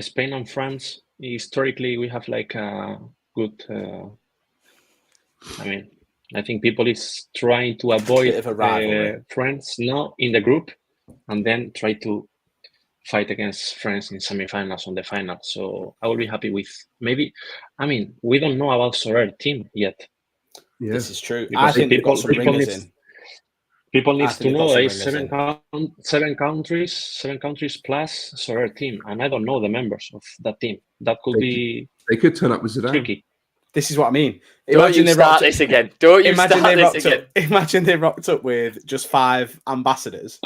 Spain and France, historically, we have like a good. I think people is trying to avoid Bit of a rivalry. France now in the group, and then try to fight against France in semifinals on the final. So I will be happy with maybe. We don't know about Sorare team yet. Yeah. This is true. Because I think they've got some ringers in. People need I to think they've know got some there is ringers seven countries plus Sorare team, and I don't know the members of that team. That could be They could turn up with Zidane. tricky. This is what I mean. Don't you start this again. Don't you start this again. Imagine they rocked up with just 5 ambassadors.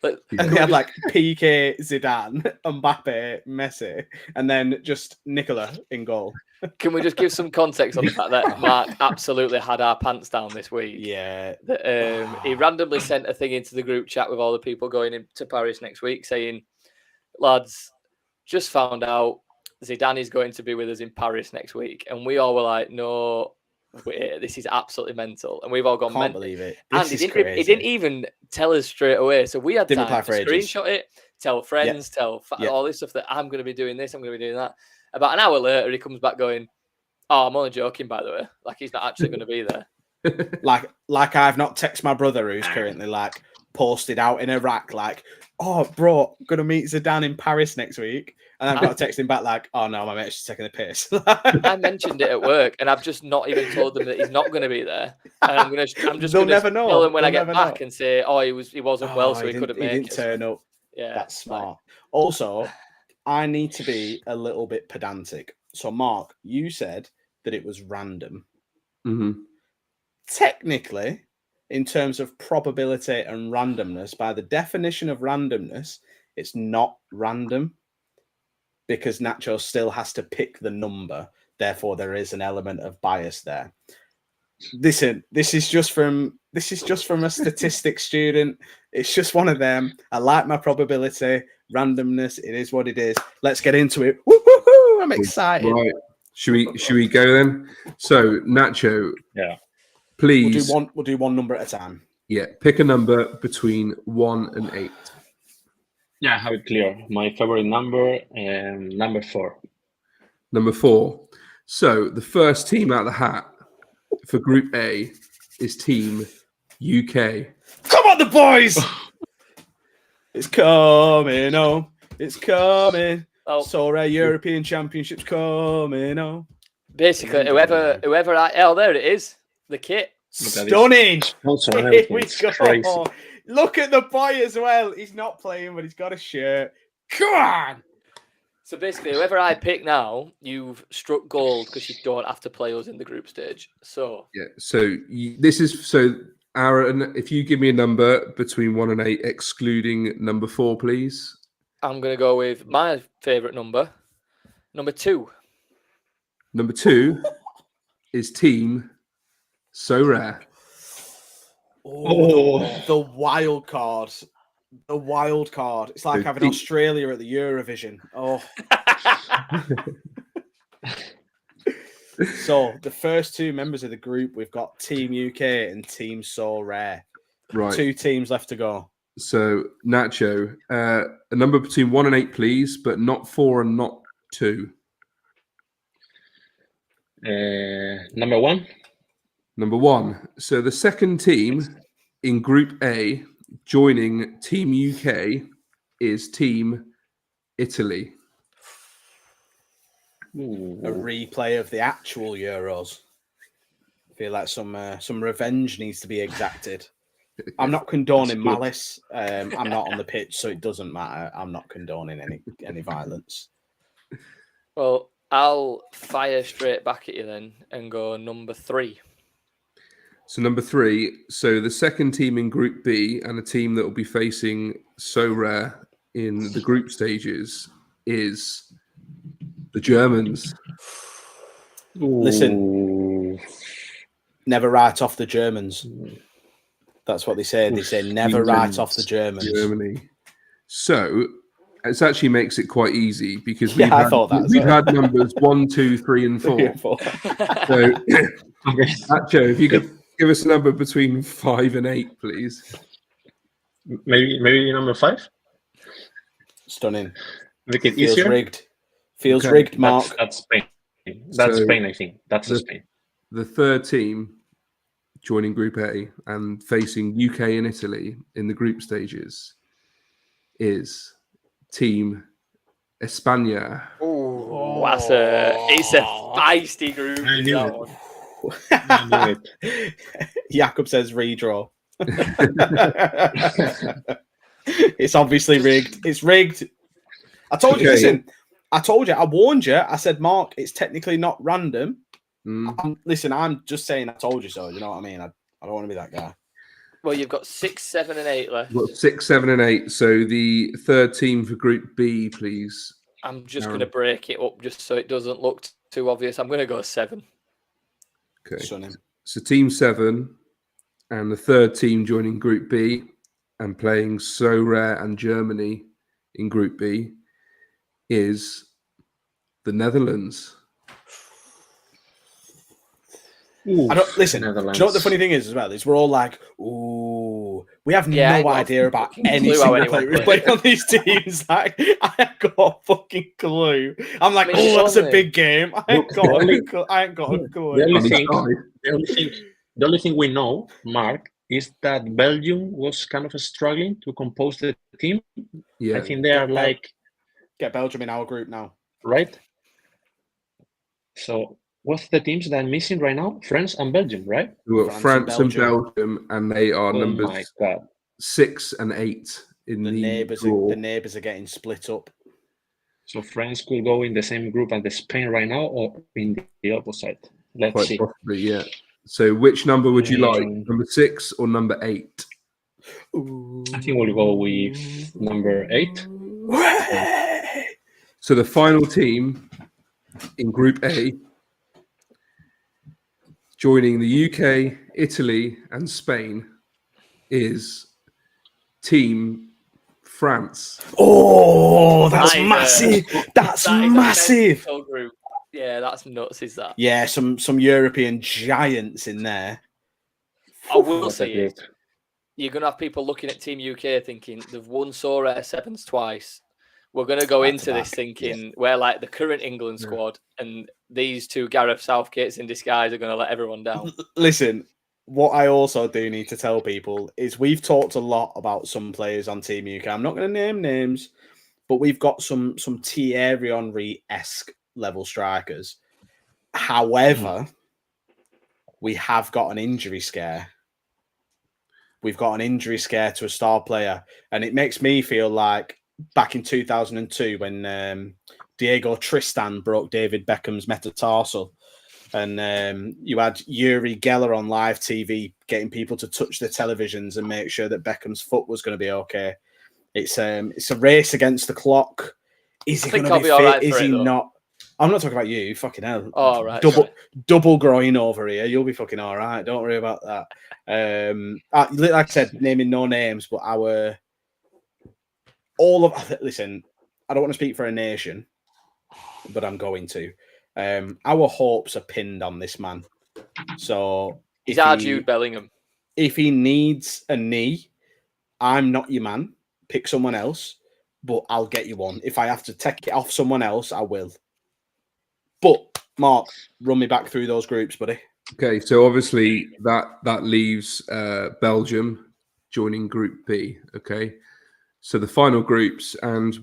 And they had like PK, Zidane, Mbappe, Messi, and then just Nicola in goal. Can we just give some context on the fact that Mark absolutely had our pants down this week? Yeah. He randomly sent a thing into the group chat with all the people going into Paris next week saying, lads, just found out Zidane is going to be with us in Paris next week. And we all were like, no, wait, this is absolutely mental. And we've all gone Can't mental. believe it. And he didn't even tell us straight away. So we had time to screenshot it, tell friends, tell all this stuff that I'm going to be doing this, I'm going to be doing that. About an hour later, he comes back going, oh, I'm only joking, by the way. Like, he's not actually going to be there. like I've not texted my brother who's currently like posted out in Iraq, like, oh, bro, going to meet Zidane in Paris next week. And I've got to text him back like, oh, no, my mate's just taking the piss. I mentioned it at work, and I've just not even told them that he's not going to be there. And I'm just going to tell them when I get back and say, oh, he wasn't well, so he couldn't make it. He didn't turn up. Yeah, that's smart. Also, I need to be a little bit pedantic. So, Mark, you said that it was random. Mm-hmm. Technically, in terms of probability and randomness, by the definition of randomness, it's not random because Nacho still has to pick the number. Therefore, there is an element of bias there. Listen, this is just from a statistics student. It's just one of them. I like my probability, randomness. It is what it is. Let's get into it. Woo-hoo-hoo! I'm excited. Right. Should we go then? So Nacho, yeah, please. We'll do one number at a time. Yeah, pick a number between 1 and 8. Yeah, I have it clear. My favorite number, number 4. Number 4. So the first team out of the hat for Group A is Team UK. Come on, the boys! It's coming on. It's coming. Oh. Sorare European Championships coming on. Basically, whoever there it is. The kit. Stunning. Here we go. Look at the boy as well. He's not playing, but he's got a shirt. Come on. So basically, whoever I pick now, you've struck gold because you don't have to play us in the group stage. So yeah. So Aaron, if you give me a number between 1 and 8, excluding number 4, please. I'm going to go with my favourite number, number 2. Number 2 is Team Sorare. Oh, the wild card. The wild card. It's like having Australia at the Eurovision. Oh. So the first 2 members of the group, we've got Team UK and Team Sorare. Right. 2 teams left to go. So Nacho, a number between 1 and 8, please, but not 4 and not 2. Number 1. Number 1. So the second team in Group A joining Team UK is Team Italy. Ooh. A replay of the actual Euros. I feel like some revenge needs to be exacted. I'm not condoning malice. I'm not on the pitch, so it doesn't matter. I'm not condoning any violence. Well, I'll fire straight back at you then and go number 3. So number 3, so the second team in Group B and a team that will be facing Sorare in the group stages is the Germans. Listen, never write off the Germans. That's what they say. They say never write off the Germans. Germany. So it actually makes it quite easy because we've had numbers 1, 2, 3, and 4. Yeah, 4. So, Nacho, if you could give us a number between 5 and 8, please. Maybe number 5. Stunning. Make it Feels easier. rigged. Feels Okay. rigged, Mark. That's Spain. That's So Spain, I think. That's Spain. The third team joining Group A and facing UK and Italy in the group stages is Team España. Oh, it's a feisty group. I knew That it. one. I knew it. Jakob says redraw. It's obviously rigged. It's rigged. I told you. Okay. Listen, I told you. I warned you. I said, Mark, it's technically not random. Listen, I'm just saying I told you so. You know what I mean? I don't want to be that guy. Well, you've got 6, 7, and 8 left. We've got 6, 7, and 8. So the third team for Group B, please. I'm just going to break it up just so it doesn't look too obvious. I'm going to go 7. Okay. Stunning. So Team 7 and the third team joining Group B and playing Sorare and Germany in Group B is the Netherlands. I don't listen. Do you Netherlands. know what the funny thing is as well? Is we're all like, ooh, we have Yeah, I ain't no got a idea about fucking any clue how single player anyone who's playing on these teams. Like, I ain't got a fucking clue. I'm like, I mean, oh, that's a only- big game. I ain't got a clue. The only thing we know, Mark, is that Belgium was kind of struggling to compose the team. Yeah. I think they are Get Belgium in our group now. right. So what's the teams that are missing right now? France and Belgium, right? We've got France and Belgium, and they are Oh my numbers God. 6 and 8 in the draw. The neighbours are getting split up. So France could go in the same group as the Spain right now, or in the opposite. Let's Quite see. possibly, yeah. So which number would you like? Number 6 or number 8? I think we'll go with number 8. So the final team in Group A, joining the UK, Italy, and Spain, is Team France. Oh, that's massive. That's that is a massive. mental group. Yeah, that's nuts, is that? Yeah, some European giants in there. I will What a say group. is, you're going to have people looking at Team UK thinking they've won Sorare Sevens twice. We're going to go into this thinking we're like the current England squad, and these two Gareth Southgates in disguise are going to let everyone down. Listen, what I also do need to tell people is we've talked a lot about some players on Team UK. I'm not going to name names, but we've got some Thierry Henry-esque level strikers. However, we have got an injury scare. We've got an injury scare to a star player, and it makes me feel like back in 2002 when Diego Tristan broke David Beckham's metatarsal, and you had Yuri Geller on live TV getting people to touch the televisions and make sure that Beckham's foot was going to be okay. It's a race against the clock. Is he going to be fit? Right, is he not? I'm not talking about you. Fucking hell. Oh, right. Double groin over here. You'll be fucking all right. Don't worry about that. Like I said, naming no names, but listen, I don't want to speak for a nation, but I'm going to. Our hopes are pinned on this man. So he's our Jude Bellingham. If he needs a knee, I'm not your man. Pick someone else, but I'll get you one. If I have to take it off someone else, I will. But Mark, run me back through those groups, buddy. Okay, so obviously that leaves Belgium joining Group B. Okay, so the final groups, and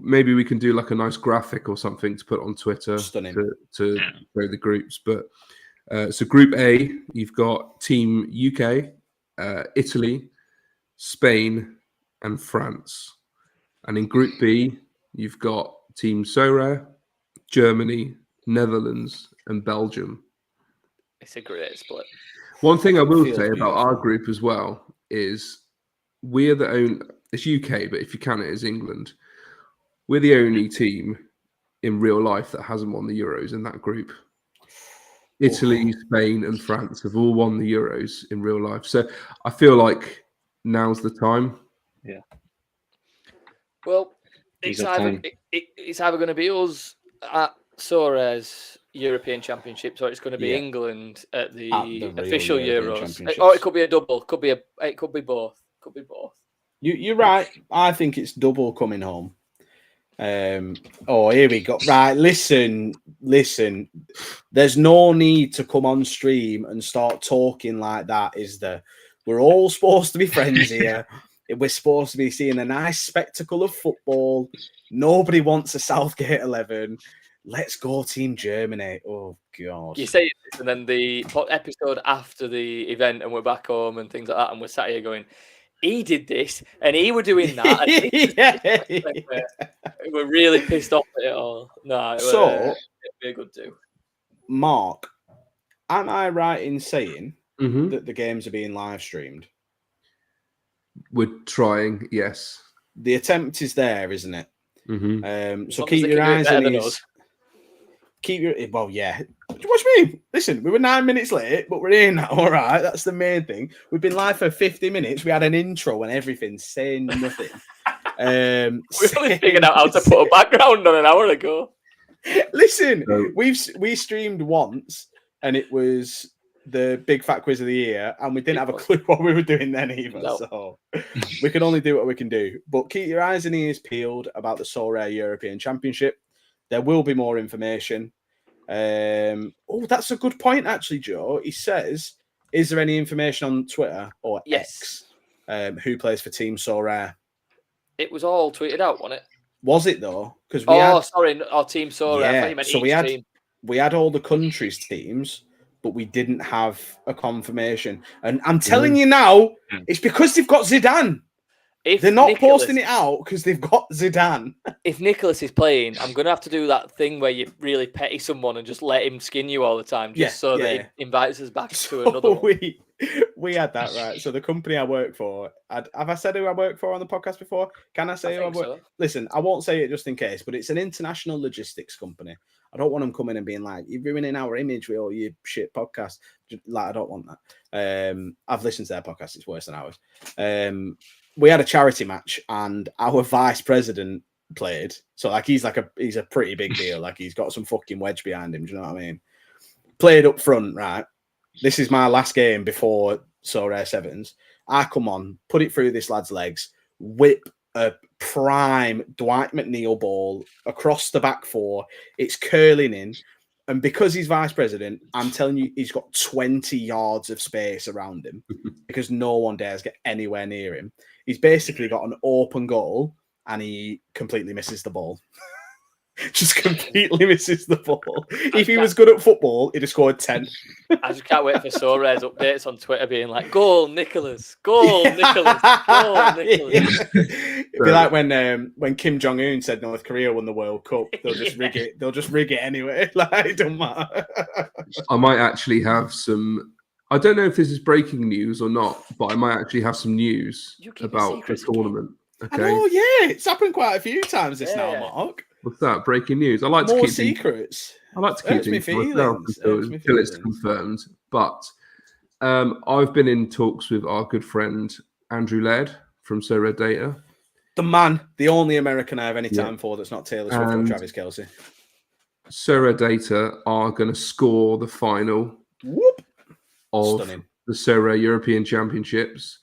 maybe we can do like a nice graphic or something to put on Twitter to show the groups. But so Group A, you've got Team UK, Italy, Spain, and France, and in Group B, you've got Team Sorare, Germany, Netherlands, and Belgium. It's a great split. One thing I will say about our group as well is we're the only, it's UK, but if you count it as England, we're the only team in real life that hasn't won the Euros in that group. Italy, Spain, and France have all won the Euros in real life. So I feel like now's the time. Yeah. Well, it's either going to be us at Sorare's European Championships, or it's going to be England at the official Euros, or it could be a double. It could be both. Could be both. You're right. I think it's double coming home. Here we go. Right, listen. There's no need to come on stream and start talking like that, is there? We're all supposed to be friends here. We're supposed to be seeing a nice spectacle of football. Nobody wants a Southgate 11. Let's go, Team Germany. Oh, God. You say this, and then the episode after the event, and we're back home and things like that, and we're sat here going, he did this, and he were doing that. And we're really pissed off at it all. No, it'd be a good do. Mark, am I right in saying that the games are being live streamed? We're trying, yes. The attempt is there, isn't it? So keep your eyes on these. Well, yeah. What do you mean? Listen, we were 9 minutes late, but we're here now. All right, that's the main thing. We've been live for 50 minutes. We had an intro and everything, saying nothing. We only figured out how to put a background on an hour ago. Listen, we streamed once, and it was the Big Fat Quiz of the Year, and we didn't have a clue what we were doing then either. No. So we can only do what we can do. But keep your eyes and ears peeled about the Sorare European Championship. There will be more information. That's a good point, actually, Joe. He says, is there any information on Twitter or X who plays for Team Sorare? It was all tweeted out, wasn't it? Was it, though? Because our Team Sorare. I thought you meant so team. We had all the countries' teams, but we didn't have a confirmation. And I'm telling you now, it's because they've got Zidane. They're not posting it out because they've got Zidane. If Nicholas is playing, I'm going to have to do that thing where you really petty someone and just let him skin you all the time, that he invites us back to another one. We had that, right. So the company I work for, have I said who I work for on the podcast before? Can I say who I work for? Listen, I won't say it just in case, but it's an international logistics company. I don't want them coming and being like, you're ruining our image with all your shit podcast. Like, I don't want that. I've listened to their podcast. It's worse than ours. We had a charity match and our vice president played. So like he's a pretty big deal. Like he's got some fucking wedge behind him. Do you know what I mean? Played up front, right? This is my last game before Sorare Sevens. I come on, put it through this lad's legs, whip a prime Dwight McNeil ball across the back four. It's curling in. And because he's vice president, I'm telling you, he's got 20 yards of space around him because no one dares get anywhere near him. He's basically got an open goal and he completely misses the ball. Just completely misses the ball. If he was good at football, he'd have scored 10. I just can't wait for Sorare's updates on Twitter being like, goal, Nicholas, goal, Nicholas, goal, Nicholas. It'd be like when Kim Jong-un said North Korea won the World Cup. They'll just rig it. They'll just rig it anyway. Like, it don't matter. I might actually have some... I don't know if this is breaking news or not, but I might actually have some news about the tournament. Okay. Oh, yeah. It's happened quite a few times now, Mark. What's that? Breaking news. I like more to keep secrets. I like to keep things to myself until it's confirmed. But I've been in talks with our good friend Andrew Laird from Sorare Data. The man, the only American I have any time for that's not Taylor Swift or Travis Kelce. Sorare Data are going to score the final of the Sorare European Championships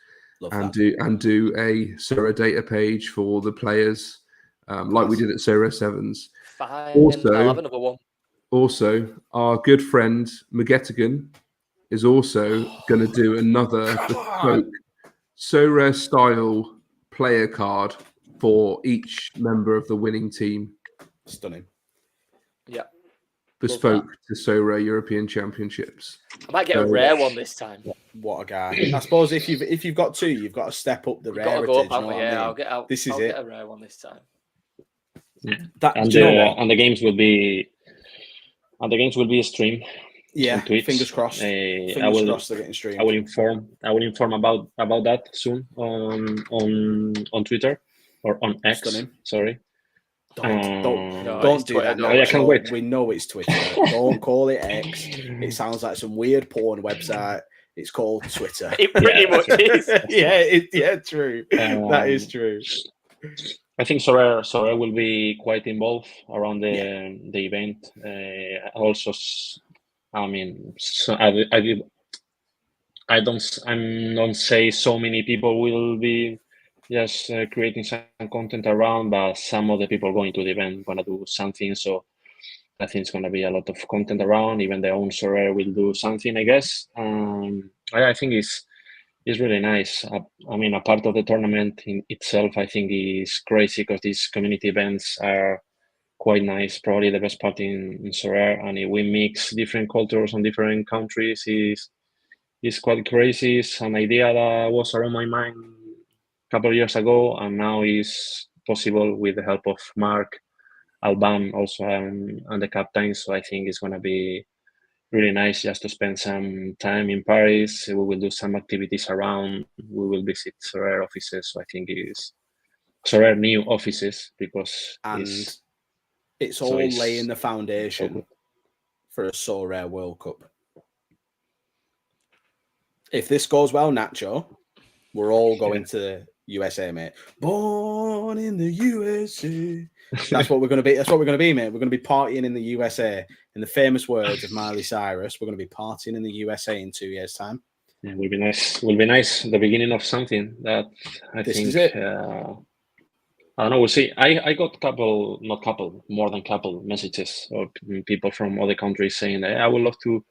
and do a Sorare Data page for the players. Like we did at Sorare Sevens. Also, I'll have another one. Also, our good friend Magetigan is also going to do another bespoke Sorare style player card for each member of the winning team. Stunning. Yeah. Bespoke to Sorare European Championships. I might get a rare one this time. What a guy! I suppose if you've got two, you've got to step up the rarity. I'll get a rare one this time. And the games will be a stream. Yeah, fingers crossed. Fingers crossed they're getting streamed. I will inform about that soon on Twitter or on X. Stunning. Sorry. Don't do that. I can't wait. We know it's Twitter. Don't call it X. It sounds like some weird porn website. It's called Twitter. It pretty much is. Yeah, true. That is true. I think Sorare will be quite involved around the event. Also, I mean, I don't say so many people will be just creating some content around, but some of the people going to the event gonna do something. So I think it's gonna be a lot of content around. Even their own Sorare will do something, I guess. I think it's really nice. I mean, a part of the tournament in itself, I think, is crazy because these community events are quite nice. Probably the best part in Sorare, and if we mix different cultures and different countries, is quite crazy. It's an idea that was around my mind a couple of years ago, and now is possible with the help of Mark, Alban, also, and the captain. So I think it's gonna be really nice just to spend some time in Paris. We will do some activities around. We will visit Sorare offices. So I think it's Sorare new offices because it's all laying the foundation for a Sorare World Cup. If this goes well, Nacho, we're all going to the USA, mate. Born in the USA. That's what we're going to be. That's what we're going to be, mate. We're going to be partying in the USA. In the famous words of Miley Cyrus, we're going to be partying in the USA in 2 years' time. Yeah, will be nice. Will be nice. The beginning of something that I This think. is it. I don't know. We'll see. I got more than couple messages of people from other countries saying that I would love to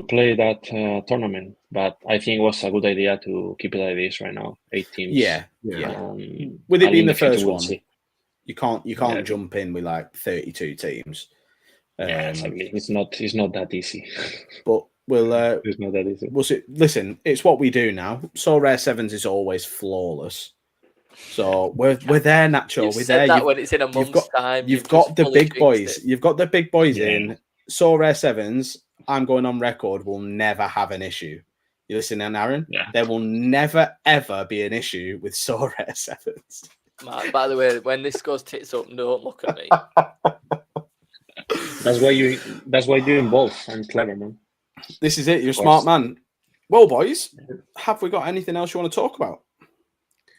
play that tournament, but I think it was a good idea to keep it like this right now. 8 teams. Yeah. With I it being think the first we'll one, see. you can't jump in with like 32 teams. Exactly. It's not that easy. But it's not that easy. We'll see. Listen, it's what we do now. Sorare Sevens is always flawless. So we're there, Nacho. We're there. That when it's in a month's time. You've got the big boys. You've got the big boys in. Sorare Sevens, I'm going on record, will never have an issue. You listening, Aaron? Yeah. There will never, ever be an issue with Sorare Sevens. Mark, by the way, when this goes tits up, don't look at me. That's why you're involved and clever, man. This is it. You're a smart man. Well, boys, have we got anything else you want to talk about?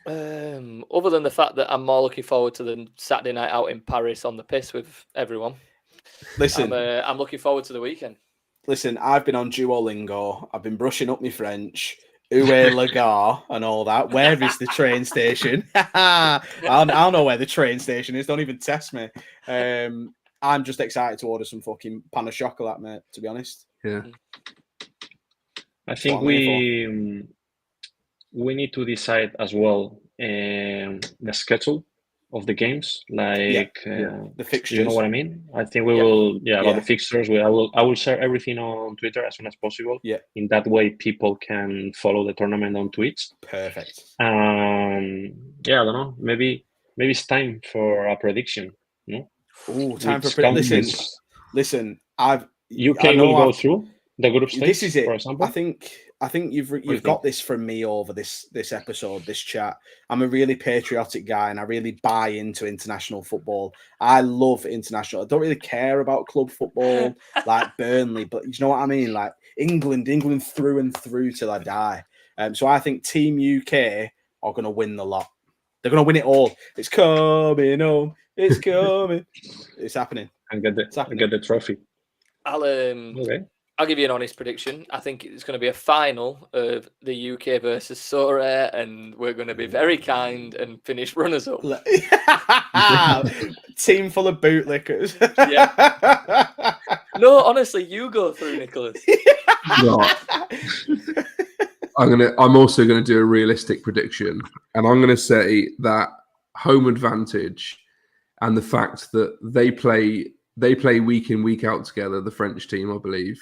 Other than the fact that I'm more looking forward to the Saturday night out in Paris on the piss with everyone. Listen, I'm looking forward to the weekend. Listen, I've been on Duolingo. I've been brushing up my French. Uwe Lagar and all that. Where is the train station? I'll know where the train station is. Don't even test me. I'm just excited to order some fucking pan of chocolate, mate, to be honest. Yeah. I think we need to decide as well the schedule of the games, like the fixtures. You know what I mean? I think we will. About the fixtures. I will share everything on Twitter as soon as possible. Yeah. In that way, people can follow the tournament on Twitch. Perfect. I don't know. Maybe it's time for a prediction. No. Oh, time for prediction. Listen. UK will go through the group stage. This is it. For example. I think you've got this from me over this episode, this chat. I'm a really patriotic guy and I really buy into international football. I love international. I don't really care about club football like Burnley, but you know what I mean? Like England through and through till I die. So I think Team UK are going to win the lot. They're going to win it all. It's coming home. It's coming. It's happening. And get the trophy. I'll give you an honest prediction. I think it's going to be a final of the UK versus Sorare, and we're going to be very kind and finish runners-up. Team full of bootlickers. Yeah. No, honestly, you go through, Nicholas. I'm also going to do a realistic prediction, and I'm going to say that home advantage and the fact that they play week in, week out together, the French team, I believe.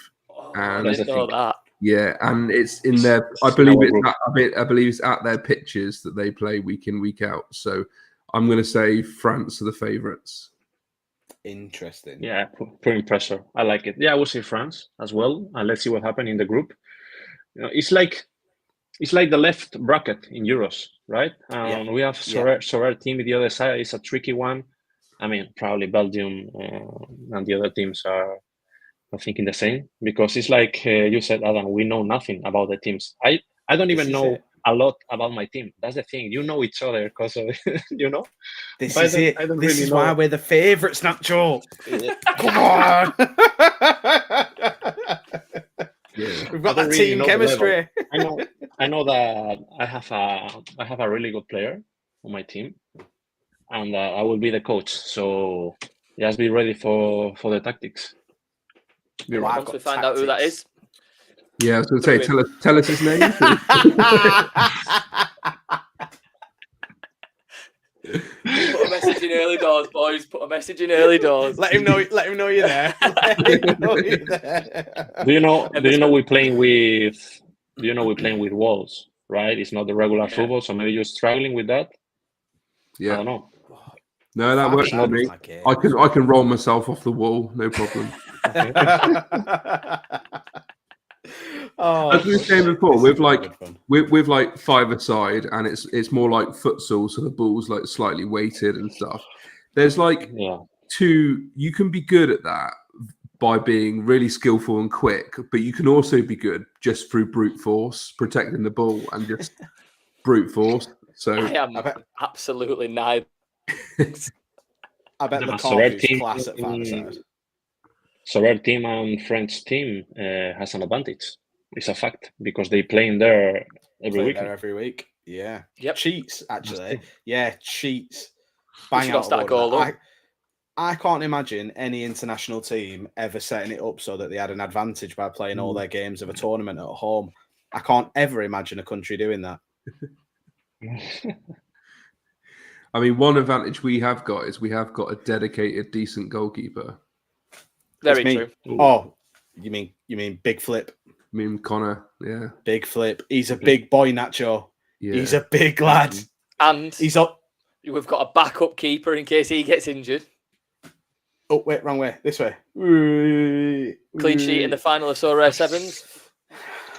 And I didn't know that. Yeah, and it's in their. I believe it's at their pitches that they play week in, week out. So I'm going to say France are the favourites. Interesting. Yeah, putting pressure. I like it. Yeah, I will say France as well, and let's see what happens in the group. It's like the left bracket in Euros, right? We have Sorare team with the other side. It's a tricky one. I mean, probably Belgium and the other teams are thinking the same, because it's like you said, Adam, we know nothing about the teams. I don't even know a lot about my team. That's the thing. You know each other because of, This is it. This is why we're the favourites, Nacho. Come on. Yeah. We've got I don't that really team know the level. chemistry. I know that I have a really good player on my team, and I will be the coach. So just be ready for the tactics. Yeah. Well, I've Once got we find out who that tactics. is, Yeah, I was going to say, Through tell us his name. put a message in early doors, boys. Put a message in early doors. Let him know you're there. Let him know you're there. Do you know? And Do you this know one- we're playing with? Do you know we're playing with walls, right? It's not the regular Yeah. football, so maybe you're struggling with that. I Yeah. don't know. No, that works for me. I can roll myself off the wall, no problem. Oh, As we were saying before, this with is really like good fun. with like 5-a-side, and it's more like futsal, so the ball's like slightly weighted and stuff. There's like Yeah. you can be good at that by being really skillful and quick, but you can also be good just through brute force, protecting the ball and just brute force. So I am I bet- absolutely neither. I bet The Sorare Lukaku's team, class at 5-a-side. Sorare team and French team has an advantage. It's a fact because they play in there every Play week. there every week. Yeah. Yep. Cheats, actually. true. Yeah, cheats. We Bang should not out start a a goal, goal. I can't imagine any international team ever setting it up so that they had an advantage by playing all their games of a tournament at home. I can't ever imagine a country doing that. I mean, one advantage we have got is we have got a dedicated, decent goalkeeper. Very It's me. true. Oh, you mean Big Flip? I mean, Connor, yeah, Big Flip. He's a big boy, Nacho. yeah. He's a big lad. And He's up. we've got a backup keeper in case he gets injured. Oh, wait, wrong way. This way. Clean sheet in the final of Sorare Sevens.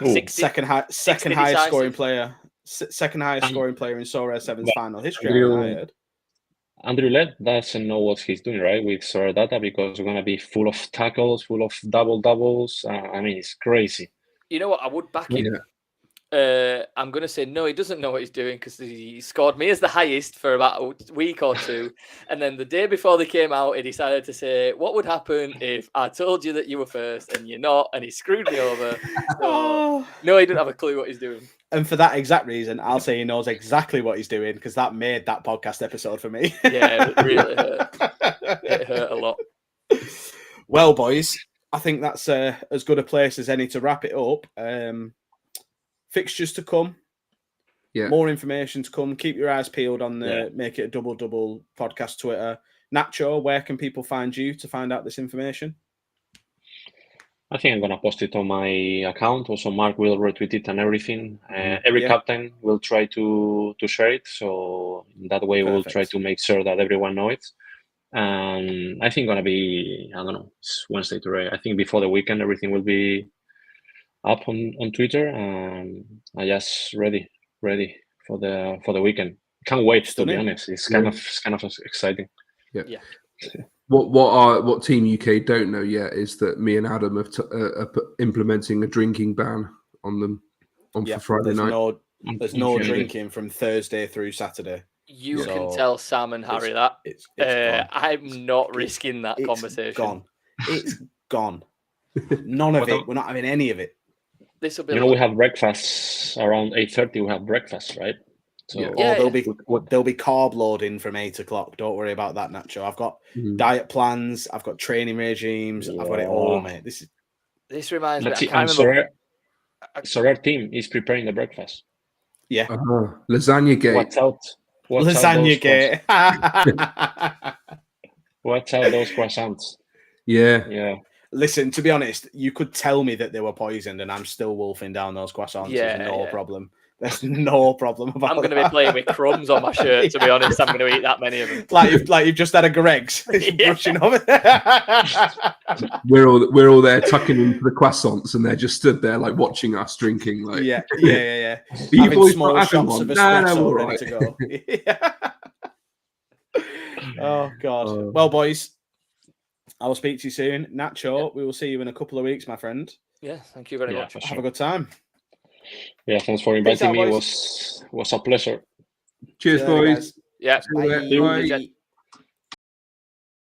Ooh. 60 Second highest decisive. scoring player. Second highest scoring player in Sorare Sevens But final history. Andrew- I heard. Andrew Led doesn't know what he's doing, right, with Sorare data because we're gonna be full of tackles, full of doubles. I mean, it's crazy. You know what? I would back him. Yeah. I'm going to say no, he doesn't know what he's doing because he scored me as the highest for about a week or two. And then the day before they came out, he decided to say, what would happen if I told you that you were first and you're not? And he screwed me over. So, Oh. no, he didn't have a clue what he's doing. And for that exact reason, I'll say he knows exactly what he's doing because that made that podcast episode for me. Yeah, it really hurt. It hurt a lot. Well, boys, I think that's as good a place as any to wrap it up. Fixtures to come. Yeah. More information to come. Keep your eyes peeled on the Make It a Double podcast Twitter. Nacho, where can people find you to find out this information? I think I'm gonna post it on my account. Also, Mark will retweet it and everything. Every captain will try to share it. So in that way, we'll try to make sure that everyone knows it. And I think gonna be, I don't know, it's Wednesday today. I think before the weekend, everything will be up on Twitter, and I just ready for the weekend. Can't wait, to be honest. It's kind of exciting. Yeah. What Team UK don't know yet is that me and Adam are implementing a drinking ban on them for Friday night. There's no drinking from Thursday through Saturday. You can tell Sam and Harry that. It's gone. I'm not risking that conversation. Gone. It's gone. None of it. We're not having any of it. This will be. We have breakfast around 8:30. We have breakfast, right? So there'll be carb loading from 8 o'clock. Don't worry about that, Nacho. I've got diet plans. I've got training regimes. I've got it all, mate. This reminds me. Sorare team is preparing the breakfast. Yeah. Lasagna gate. Watch out. Lasagna gate. Watch out those croissants. Yeah. Listen, to be honest, you could tell me that they were poisoned and I'm still wolfing down those croissants. There's no problem. There's no problem about I'm going to be playing with crumbs on my shirt, to be honest. I'm going to eat that many of them. Like you've just had a Greg's. Brushing over there. We're all there tucking into the croissants and they're just stood there like watching us drinking. Like Yeah. You boys small not shots having of one? espresso Right. ready to go. Oh, God. Well, boys, I will speak to you soon. Nacho, we will see you in a couple of weeks, my friend. Yeah, thank you very much. Have a good time. Yeah, thanks for inviting me. It boys. was a pleasure. Cheers, boys. Yeah. Bye. Bye.